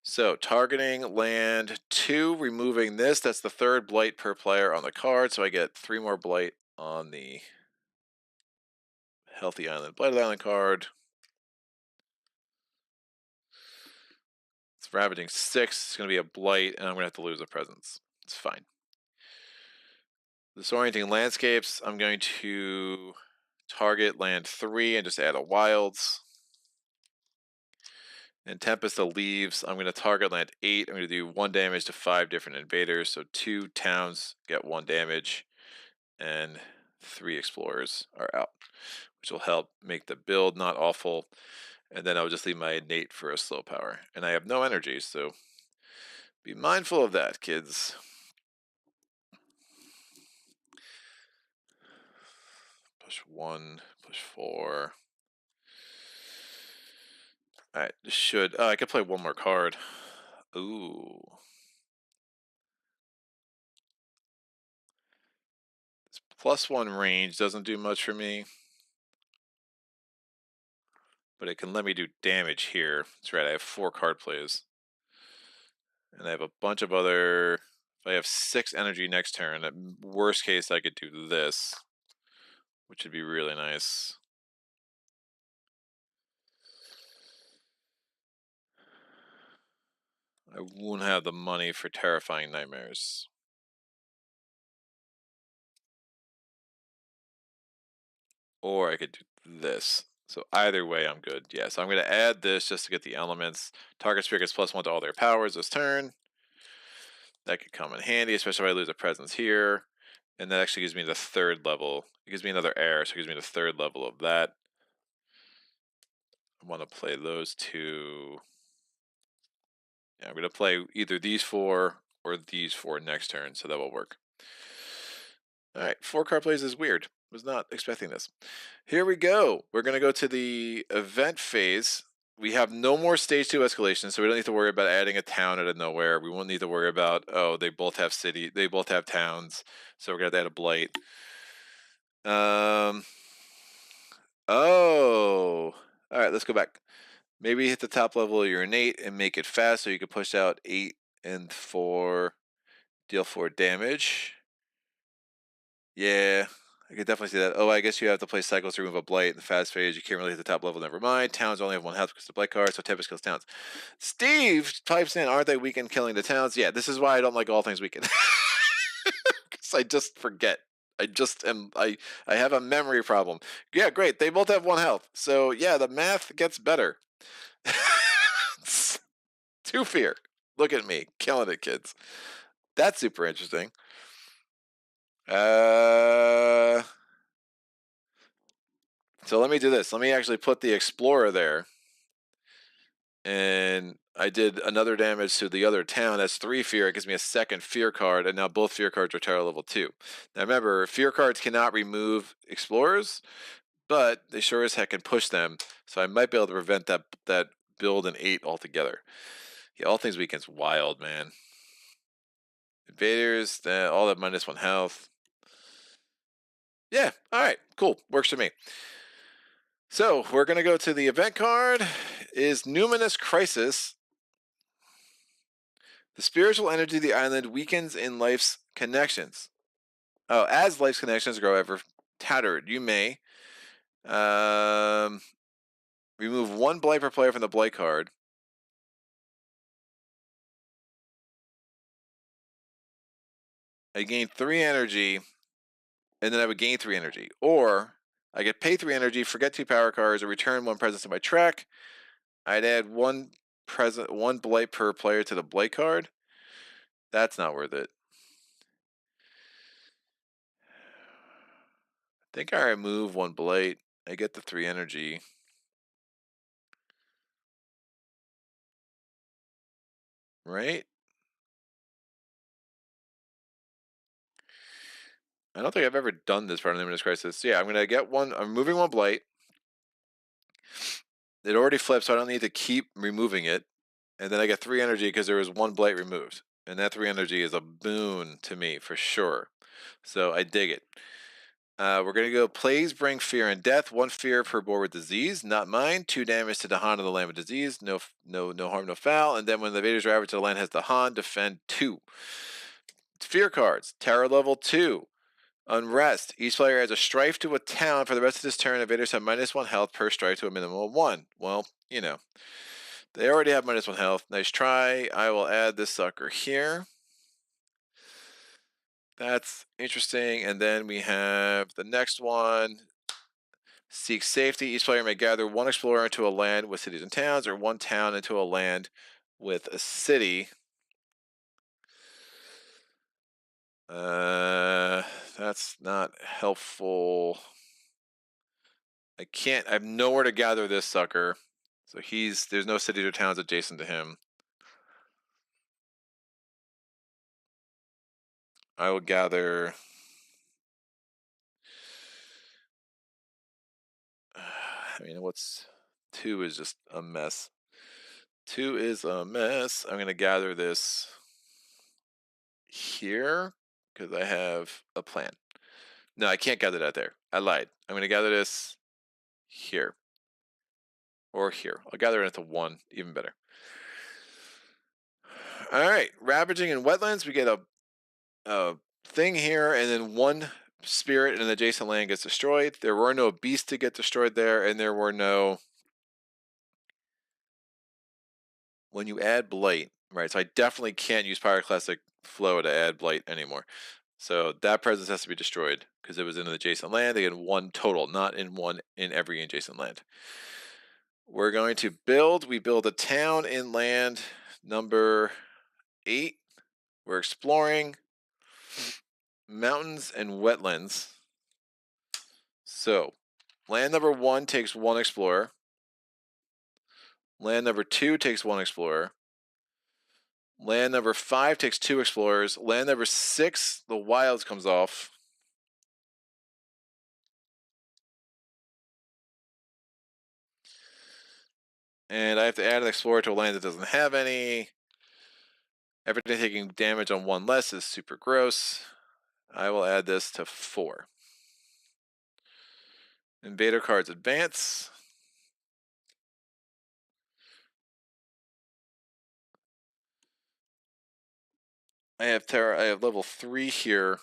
So targeting land 2, removing this. That's the 3rd blight per player on the card, so I get 3 more blight on the Healthy Island Blighted Island card. It's ravaging 6. It's going to be a blight, and I'm going to have to lose a presence. It's fine. Disorienting Landscapes, I'm going to target land 3 and just add a wilds. And Tempest of Leaves, I'm going to target land 8. I'm going to do 1 damage to 5 different invaders. So 2 towns get 1 damage, and 3 explorers are out, which will help make the build not awful. And then I'll just leave my innate for a slow power. And I have no energy, so be mindful of that, kids. Push 1, push 4. Alright, this should... I could play 1 more card. Ooh. This +1 range doesn't do much for me. But it can let me do damage here. That's right, I have 4 card plays. And I have a bunch of other. If I have 6 energy next turn, at worst case, I could do this, which would be really nice. I won't have the money for terrifying nightmares. Or I could do this. So either way, I'm good. Yeah, so I'm going to add this just to get the elements. Target spirit gets +1 to all their powers this turn. That could come in handy, especially if I lose a presence here. And that actually gives me the 3rd level. It gives me another air, so it gives me the 3rd level of that. I want to play those 2. Yeah, I'm going to play either these 4 or these 4 next turn, so that will work. All right, 4 card plays is weird. Was not expecting this. Here we go. We're going to go to the event phase. We have no more stage 2 escalation, so we don't need to worry about adding a town out of nowhere. We won't need to worry about, oh, they both have they both have towns, so we're going to add a blight. Oh. All right, let's go back. Maybe hit the top level of your innate and make it fast so you can push out 8 and 4, deal 4 damage. Yeah, I could definitely see that. Oh, I guess you have to play cycles to remove a blight in the fast phase. You can't really hit the top level. Never mind. Towns only have 1 health because of the blight card, so Tempest kills towns. Steve pipes in, aren't they weakened killing the towns? Yeah, this is why I don't like all things weakened. Because I just forget. I have a memory problem. Yeah, great. They both have 1 health. So yeah, the math gets better. 2 fear. Look at me. Killing it, kids. That's super interesting. So let me do this. Let me actually put the Explorer there. And I did another damage to the other town. That's 3 fear. It gives me a 2nd fear card, and now both fear cards are terror level 2. Now remember, fear cards cannot remove Explorers, but they sure as heck can push them. So I might be able to prevent that build in 8 altogether. Yeah, all things weakened's wild, man. Invaders, all that -1 health. Yeah, all right, cool. Works for me. So we're going to go to the event card. Is Numinous Crisis. The spiritual energy of the island weakens in life's connections. Oh, as life's connections grow ever tattered, you may remove 1 blight per player from the blight card. I gain 3 energy, and then I would gain 3 energy. Or I could pay 3 energy, forget 2 power cards, or return 1 presence to my track. I'd add 1 blight per player to the blight card. That's not worth it. I think I remove 1 blight. I get the 3 energy. Right? I don't think I've ever done this for Unlimited Crisis. Yeah, I'm going to get 1. I'm moving 1 blight. It already flipped, so I don't need to keep removing it. And then I get 3 energy because there was 1 blight removed. And that 3 energy is a boon to me, for sure. So I dig it. We're going to go Plagues Bring Fear and Death. 1 fear per board with disease. Not mine. 2 damage to the Han of the land with disease. No harm, no foul. And then when the invaders are average to the land has the Han, defend 2. Fear cards. Terror level 2. Unrest. Each player adds a strife to a town for the rest of this turn. Invaders have -1 health per strife to a minimum of 1. Well, you know. They already have -1 health. Nice try. I will add this sucker here. That's interesting. And then we have the next one. Seek safety. Each player may gather 1 explorer into a land with cities and towns, or 1 town into a land with a city. That's not helpful. I have nowhere to gather this sucker. So there's no cities or towns adjacent to him. I will gather. I mean, 2 is just a mess. 2 is a mess. I'm going to gather this here because I have a plan. No, I can't gather that there. I lied. I'm going to gather this here. Or here. I'll gather it into 1, even better. All right, ravaging in wetlands. We get a thing here, and then one spirit in an adjacent land gets destroyed. There were no beasts to get destroyed there, and there were no. When you add blight, right? So I definitely can't use Pyroclastic Flow to add blight anymore. So that presence has to be destroyed because it was in an adjacent land. They get one total, not in one in every adjacent land. We're going to build. We build a town in land number 8. We're exploring mountains and wetlands. So land number 1 takes 1 explorer. Land number 2 takes 1 explorer. Land number 5 takes 2 explorers. Land number 6, the wilds comes off. And I have to add an explorer to a land that doesn't have any. Everything taking damage on 1 less is super gross. I will add this to 4. Invader cards advance. I have level 3 here.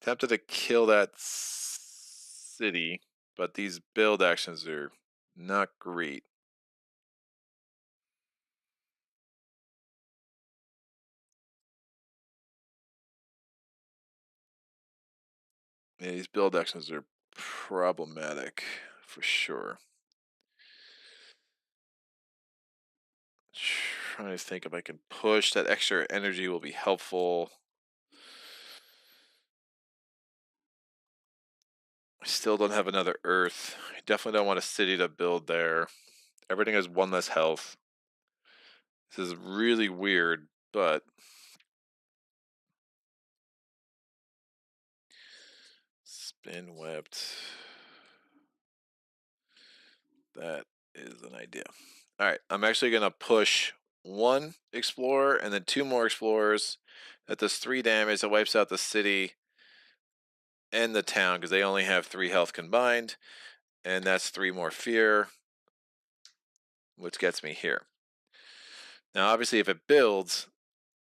Tempted to kill that city, but these build actions are not great. Yeah, these build actions are problematic for sure. Trying to think if I can push. That extra energy will be helpful. I still don't have another Earth. I definitely don't want a city to build there. Everything has 1 less health. This is really weird, but spin webbed. That is an idea. All right, I'm actually gonna push 1 explorer and then 2 more explorers. That does 3 damage. That wipes out the city and the town because they only have 3 health combined, and that's 3 more fear, which gets me here. Now, obviously, if it builds,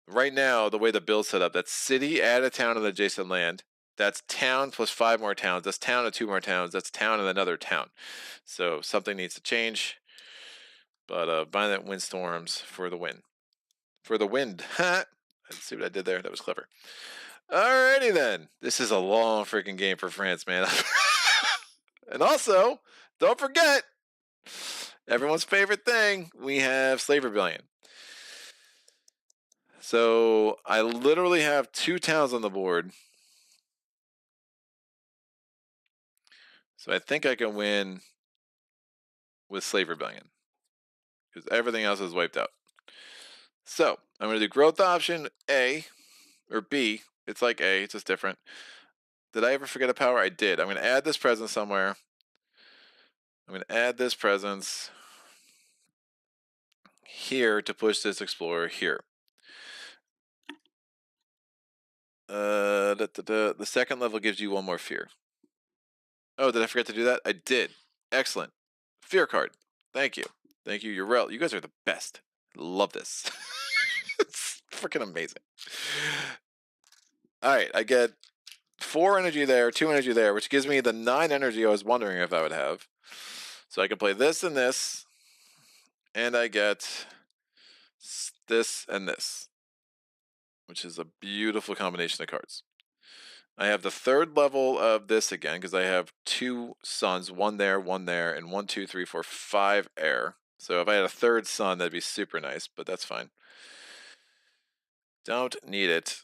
right now, the way the build's set up, that's city, add a town and adjacent land. That's town plus 5 more towns. That's town and 2 more towns. That's town and another town. So something needs to change. But violent windstorms for the win. For the wind. Let's see what I did there. That was clever. Alrighty then. This is a long freaking game for France, man. And also, don't forget, everyone's favorite thing, we have Slave Rebellion. So I literally have 2 towns on the board. So I think I can win with Slave Rebellion because everything else is wiped out. So I'm going to do growth option A or B. It's like A, it's just different. Did I ever forget a power? I did. I'm going to add this presence somewhere. I'm going to add this presence here to push this explorer here. The second level gives you 1 more fear. Oh, did I forget to do that? I did. Excellent. Fear card. Thank you. Thank you, Urel. You guys are the best. Love this. It's freaking amazing. All right, I get 4 energy there, 2 energy there, which gives me the 9 energy I was wondering if I would have. So I can play this and this, and I get this and this, which is a beautiful combination of cards. I have the 3rd level of this again because I have 2 suns, 1 there, 1 there, and 1, 2, 3, 4, 5 air. So if I had a 3rd sun, that'd be super nice, but that's fine. Don't need it.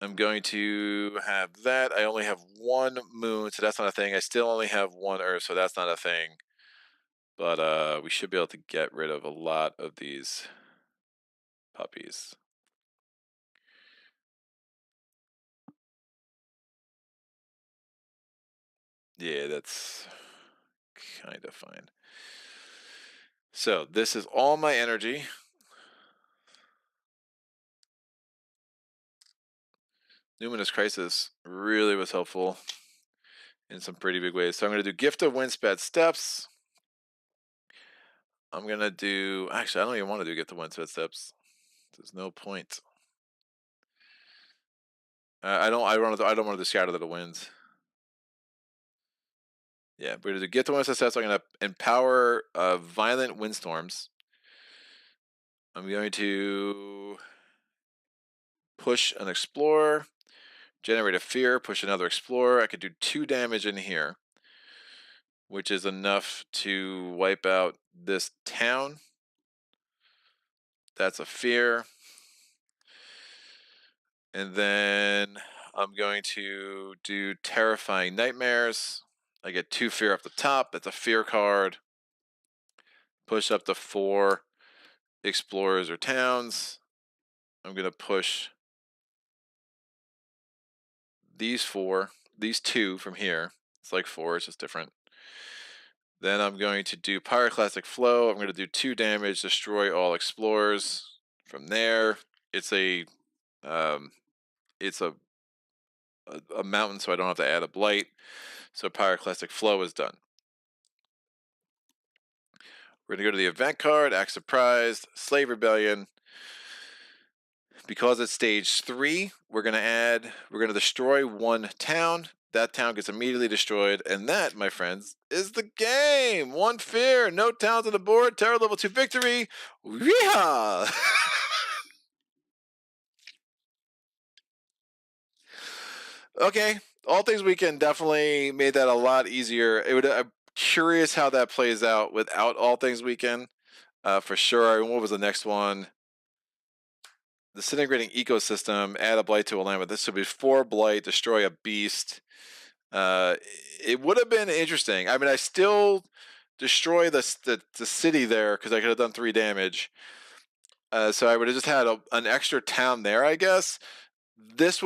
I'm going to have that. I only have 1 moon, so that's not a thing. I still only have 1 earth, so that's not a thing. But we should be able to get rid of a lot of these puppies. Yeah, that's kind of fine. So this is all my energy. Numinous Crisis really was helpful. in some pretty big ways. So I'm going to do Gift of Windspat Steps. I'm going to do, actually, I don't even want to do Gift of Windspat Steps. There's no point. I don't want to do Scatter the Winds. Yeah, we're going to get to one success. I'm going to empower violent windstorms. I'm going to push an explorer, generate a fear, push another explorer. I could do 2 damage in here, which is enough to wipe out this town. That's a fear. And then I'm going to do Terrifying Nightmares. I get 2 fear up the top. That's a fear card. Push up to 4 explorers or towns. I'm going to push these 2 from here. It's like 4, it's just different. Then I'm going to do Pyroclastic Flow. I'm going to do 2 damage, destroy all explorers. From there, it's a mountain, so I don't have to add a blight. So Pyroclastic Flow is done. We're going to go to the event card, Act Surprised, Slave Rebellion. Because it's stage 3, we're going to destroy 1 town. That town gets immediately destroyed, and that, my friends, is the game. 1 fear, no towns on the board, terror level 2 victory. Yeehaw! Okay, All Things Weekend definitely made that a lot easier. I'm curious how that plays out without All Things Weekend, for sure. What was the next one? Disintegrating Ecosystem, add a blight to a land, but this would be 4 blight, destroy a beast. It would have been interesting. I mean, I still destroy the city there because I could have done 3 damage. So I would have just had an extra town there, I guess. That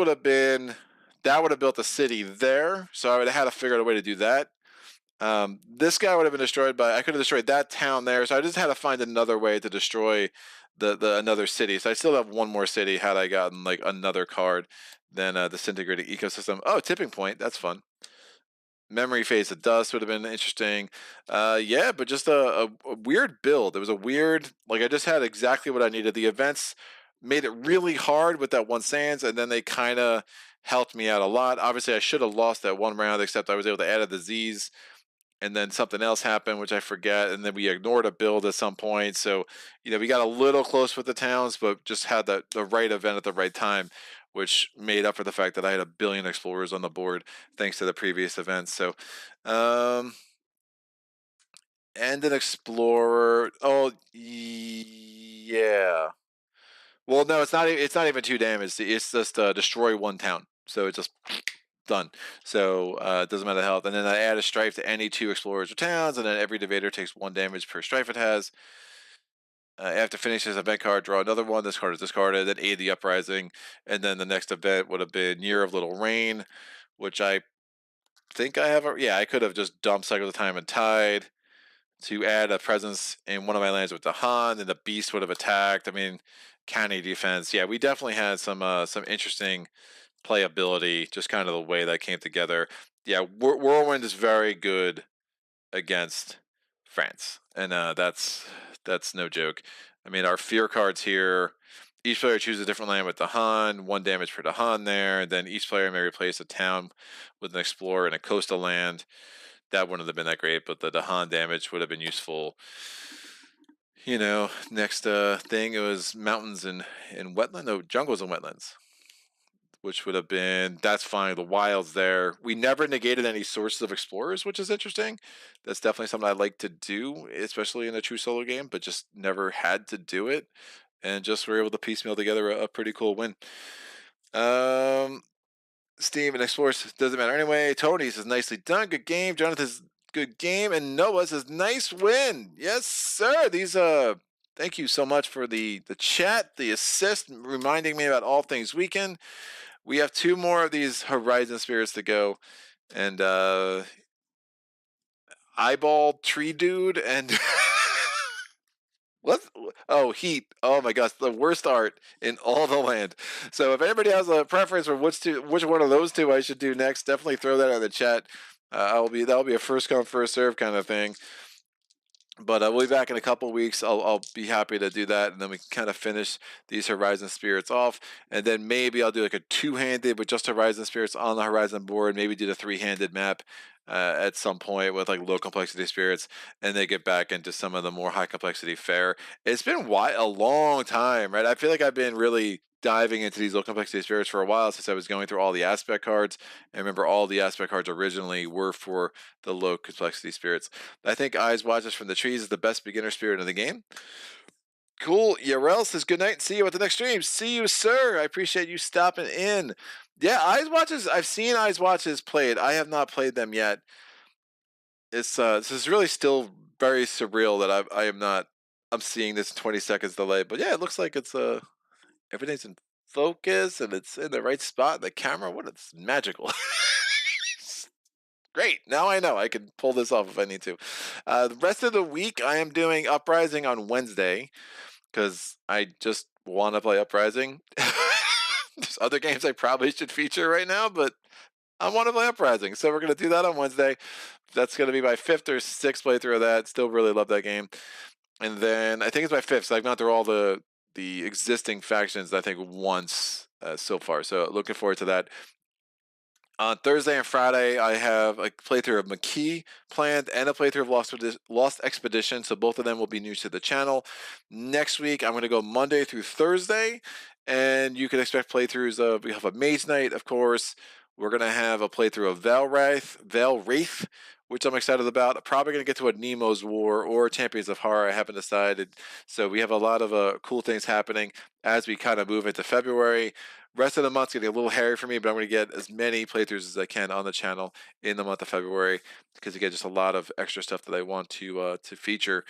would have built a city there, so I would have had to figure out a way to do that. This guy would have been destroyed I could have destroyed that town there, so I just had to find another way to destroy the another city. So I still have 1 more city had I gotten like another card than Disintegrating Ecosystem. Oh, Tipping Point, that's fun. Memory Phase of Dust would have been interesting. Yeah, but just a weird build. It was a weird, like I just had exactly what I needed. The events made it really hard with that 1 sands, and then they kind of helped me out a lot. Obviously, I should have lost that 1 round, except I was able to add a disease, and then something else happened, which I forget, and then we ignored a build at some point. So, we got a little close with the towns, but just had the right event at the right time, which made up for the fact that I had a billion explorers on the board thanks to the previous events. So, and an explorer. Oh, yeah. Well, no, it's not. It's not even 2 damage. It's just destroy 1 town. So it's just done. So it doesn't matter the health. And then I add a strife to any 2 explorers or towns, and then every invader takes 1 damage per strife it has. After finishing this event card, draw another one. This card is discarded. Then aid the uprising, and then the next event would have been Year of Little Rain, which I think I have. I could have just dumped Cycle of Time and Tide to add a presence in one of my lands with the Han, and the beast would have attacked. I mean, county defense. Yeah, we definitely had some interesting playability, just kind of the way that came together. Yeah, Whirlwind is very good against France, and that's no joke. I mean, our fear cards here, each player chooses a different land with the Han, 1 damage per the Han there, and then each player may replace a town with an explorer and a coastal land. That wouldn't have been that great, but the Han damage would have been useful. Next thing, it was mountains and wetland, no, jungles and wetlands, which would have been, that's fine, the wilds there. We never negated any sources of explorers, which is interesting. That's definitely something I'd like to do, especially in a true solo game, but just never had to do it, and just were able to piecemeal together a pretty cool win. Steam and Explorers doesn't matter anyway. Tony says nicely done, good game. Jonathan's good game, and Noah says nice win. Yes, sir. These thank you so much for the chat, the assist, reminding me about All Things Weekend. We have 2 more of these Horizon Spirits to go, and Eyeball Tree Dude and what? Oh, Heat. Oh my gosh, the worst art in all the land. So if anybody has a preference for which one of those 2 I should do next, definitely throw that in the chat. That'll be a first come first serve kind of thing. But we'll be back in a couple weeks. I'll be happy to do that, and then we can kind of finish these Horizon Spirits off, and then maybe I'll do like a two-handed with just Horizon Spirits on the Horizon board. Maybe do the three-handed map at some point with like low complexity spirits, and then get back into some of the more high complexity fare. It's been a long time, right? I feel like I've been really diving into these low complexity spirits for a while since I was going through all the aspect cards. I remember all the aspect cards originally were for the low complexity spirits. I think Eyes Watches from the Trees is the best beginner spirit in the game. Cool. Yarel says good night and see you at the next stream. See you, sir. I appreciate you stopping in. Yeah, Eyes Watches. I've seen Eyes Watches played. I have not played them yet. It's this is really still very surreal that I am not. I'm seeing this 20 seconds delay, but yeah, it looks like it's everything's in focus and it's in the right spot in the camera. What it's magical. Great. Now I know I can pull this off if I need to. The rest of the week, I am doing Uprising on Wednesday because I just want to play Uprising. There's other games I probably should feature right now, but I want to play Uprising. So we're going to do that on Wednesday. That's going to be my fifth or sixth playthrough of that. Still really love that game. And then I think it's my fifth. So I've gone through all the existing factions, I think, once so far. So looking forward to that. On Thursday and Friday, I have a playthrough of McKee planned and a playthrough of Lost Expedition, so both of them will be new to the channel. Next week, I'm going to go Monday through Thursday, and you can expect playthroughs of, we have a Mage Knight, of course. We're going to have a playthrough of Valwraith, which I'm excited about. I'm probably going to get to a Nemo's War or Champions of Horror. I haven't decided. So we have a lot of cool things happening as we kind of move into February. Rest of the month's getting a little hairy for me, but I'm going to get as many playthroughs as I can on the channel in the month of February because you get just a lot of extra stuff that I want to feature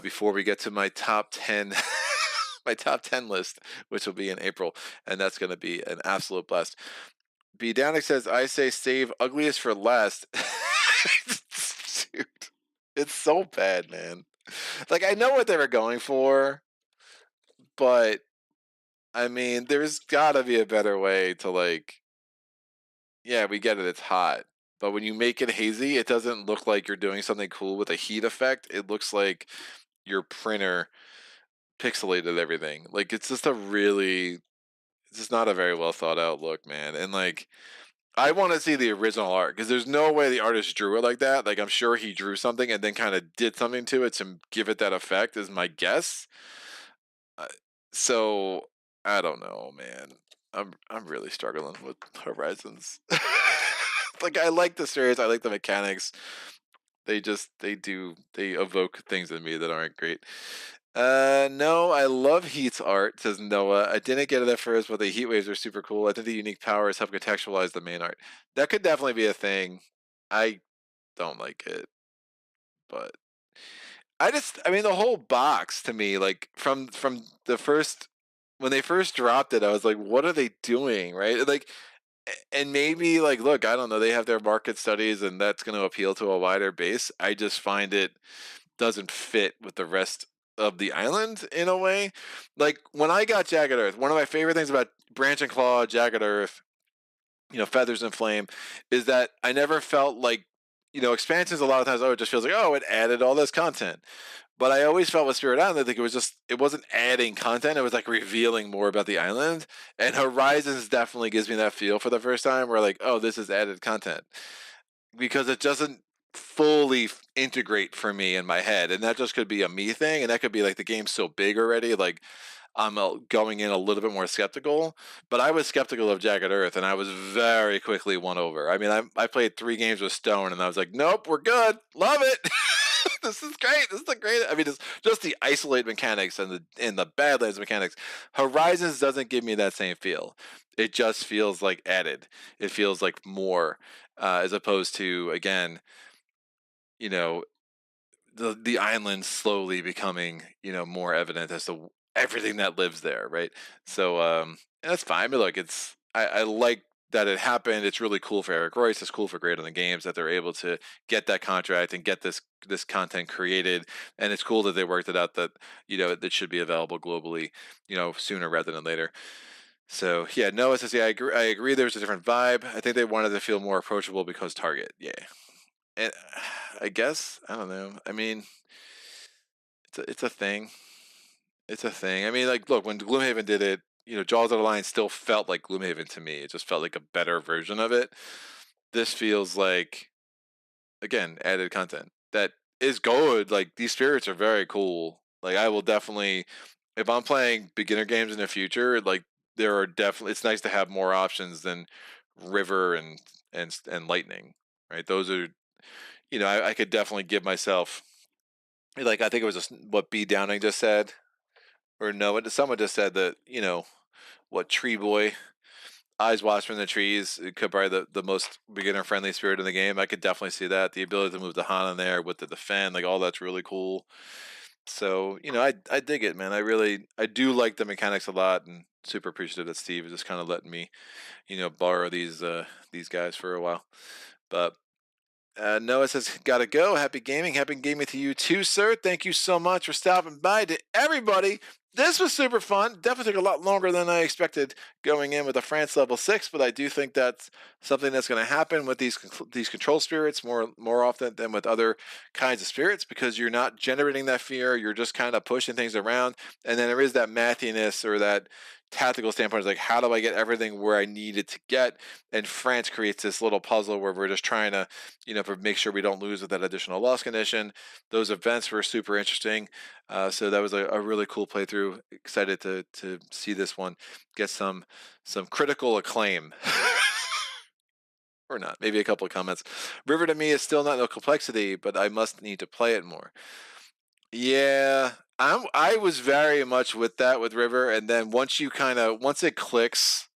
before we get to my top 10 my top 10 list, which will be in April, and that's going to be an absolute blast. B Downick says, I say save ugliest for last. Dude, it's so bad, man. Like, I know what they were going for, but I mean, there's gotta be a better way to, like, yeah, we get it, it's hot. But when you make it hazy, it doesn't look like you're doing something cool with a heat effect. It looks like your printer pixelated everything. Like, it's just it's just not a very well thought out look, man. And like, I want to see the original art because there's no way the artist drew it like that. Like, I'm sure he drew something and then kind of did something to it to give it that effect, is my guess. Uh, so I don't know, man. I'm really struggling with Horizons. Like, I like the series, I like the mechanics. They evoke things in me that aren't great. No, I love Heat's art, says Noah. I didn't get it at first, but the heat waves are super cool. I think the unique powers help contextualize the main art. That could definitely be a thing. I don't like it, but I mean, the whole box to me, like from the first when they first dropped it, I was like, what are they doing, right? Like, and maybe like, look, I don't know, they have their market studies, and that's going to appeal to a wider base. I just find it doesn't fit with the rest of the island in a way. Like when I got Jagged Earth, one of my favorite things about Branch and Claw, Jagged Earth, Feathers and Flame, is that I never felt like, expansions a lot of times, it just feels like, oh, it added all this content. But I always felt with Spirit Island, I think it wasn't adding content, it was like revealing more about the island. And Horizons definitely gives me that feel for the first time where like, oh, this is added content. Because it doesn't fully integrate for me in my head. And that just could be a me thing. And that could be like the game's so big already. Like, I'm going in a little bit more skeptical, but I was skeptical of Jagged Earth, and I was very quickly won over. I mean, I played 3 games with Stone, and I was like, nope, we're good, love it. This is great. This is the great. I mean, it's just the isolate mechanics and the Badlands mechanics. Horizons doesn't give me that same feel. It just feels like added. It feels like more, as opposed to, again, you know, the island slowly becoming, more evident as to everything that lives there, right? So and that's fine. I mean, look, I like that it happened. It's really cool for Eric Royce. It's cool for Great on the Games that they're able to get that contract and get this content created. And it's cool that they worked it out that, that should be available globally, sooner rather than later. So yeah, Noah says, yeah, I agree. There's a different vibe. I think they wanted to feel more approachable because Target. Yeah. And I guess I don't know. I mean, it's a thing. It's a thing. I mean, like, look, when Gloomhaven did it, Jaws of the Lion still felt like Gloomhaven to me. It just felt like a better version of it. This feels like, again, added content that is good. Like, these spirits are very cool. Like, I will definitely, if I'm playing beginner games in the future, like, there are definitely, it's nice to have more options than river and lightning, right? Those are, I could definitely give myself, like, I think it was just what B Downing just said, or no, someone just said that, what Tree Boy, Eyes Watch from the Trees, it could probably the most beginner friendly spirit in the game. I could definitely see that. The ability to move the Han in there with the defend, like, all that's really cool. So, I dig it, man. I do like the mechanics a lot, and super appreciative that Steve is just kind of letting me, borrow these guys for a while. But Noah says, gotta go. Happy gaming. Happy gaming to you too, sir. Thank you so much for stopping by. To everybody, this was super fun. Definitely took a lot longer than I expected going in with a France level 6, but I do think that's something that's going to happen with these control spirits more often than with other kinds of spirits, because you're not generating that fear. You're just kind of pushing things around. And then there is that mathiness, or that tactical standpoint. Is like, how do I get everything where I need it to get? And France creates this little puzzle where we're just trying to, make sure we don't lose with that additional loss condition. Those events were super interesting. So that was a really cool playthrough. Excited to see this one get some critical acclaim. Or not. Maybe a couple of comments. River to me is still not no complexity, but I must need to play it more. Yeah, I was very much with that with River, and then once it clicks,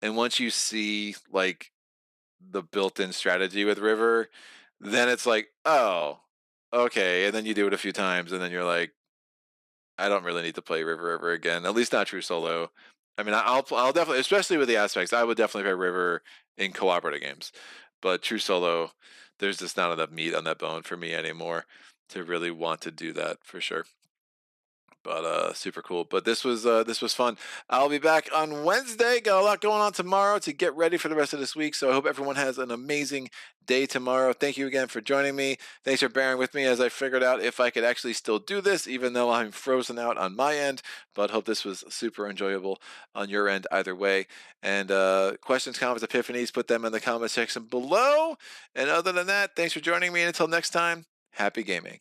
and once you see, like, the built-in strategy with River, then it's like, oh, okay. And then you do it a few times, and then you're like, I don't really need to play River ever again. At least not true solo. I mean, I'll definitely, especially with the aspects, I would definitely play River in cooperative games. But true solo, there's just not enough meat on that bone for me anymore to really want to do that for sure. But super cool. But this was fun. I'll be back on Wednesday. Got a lot going on tomorrow to get ready for the rest of this week. So I hope everyone has an amazing day tomorrow. Thank you again for joining me. Thanks for bearing with me as I figured out if I could actually still do this, even though I'm frozen out on my end. But hope this was super enjoyable on your end either way. And questions, comments, epiphanies, put them in the comment section below. And other than that, thanks for joining me. And until next time, happy gaming.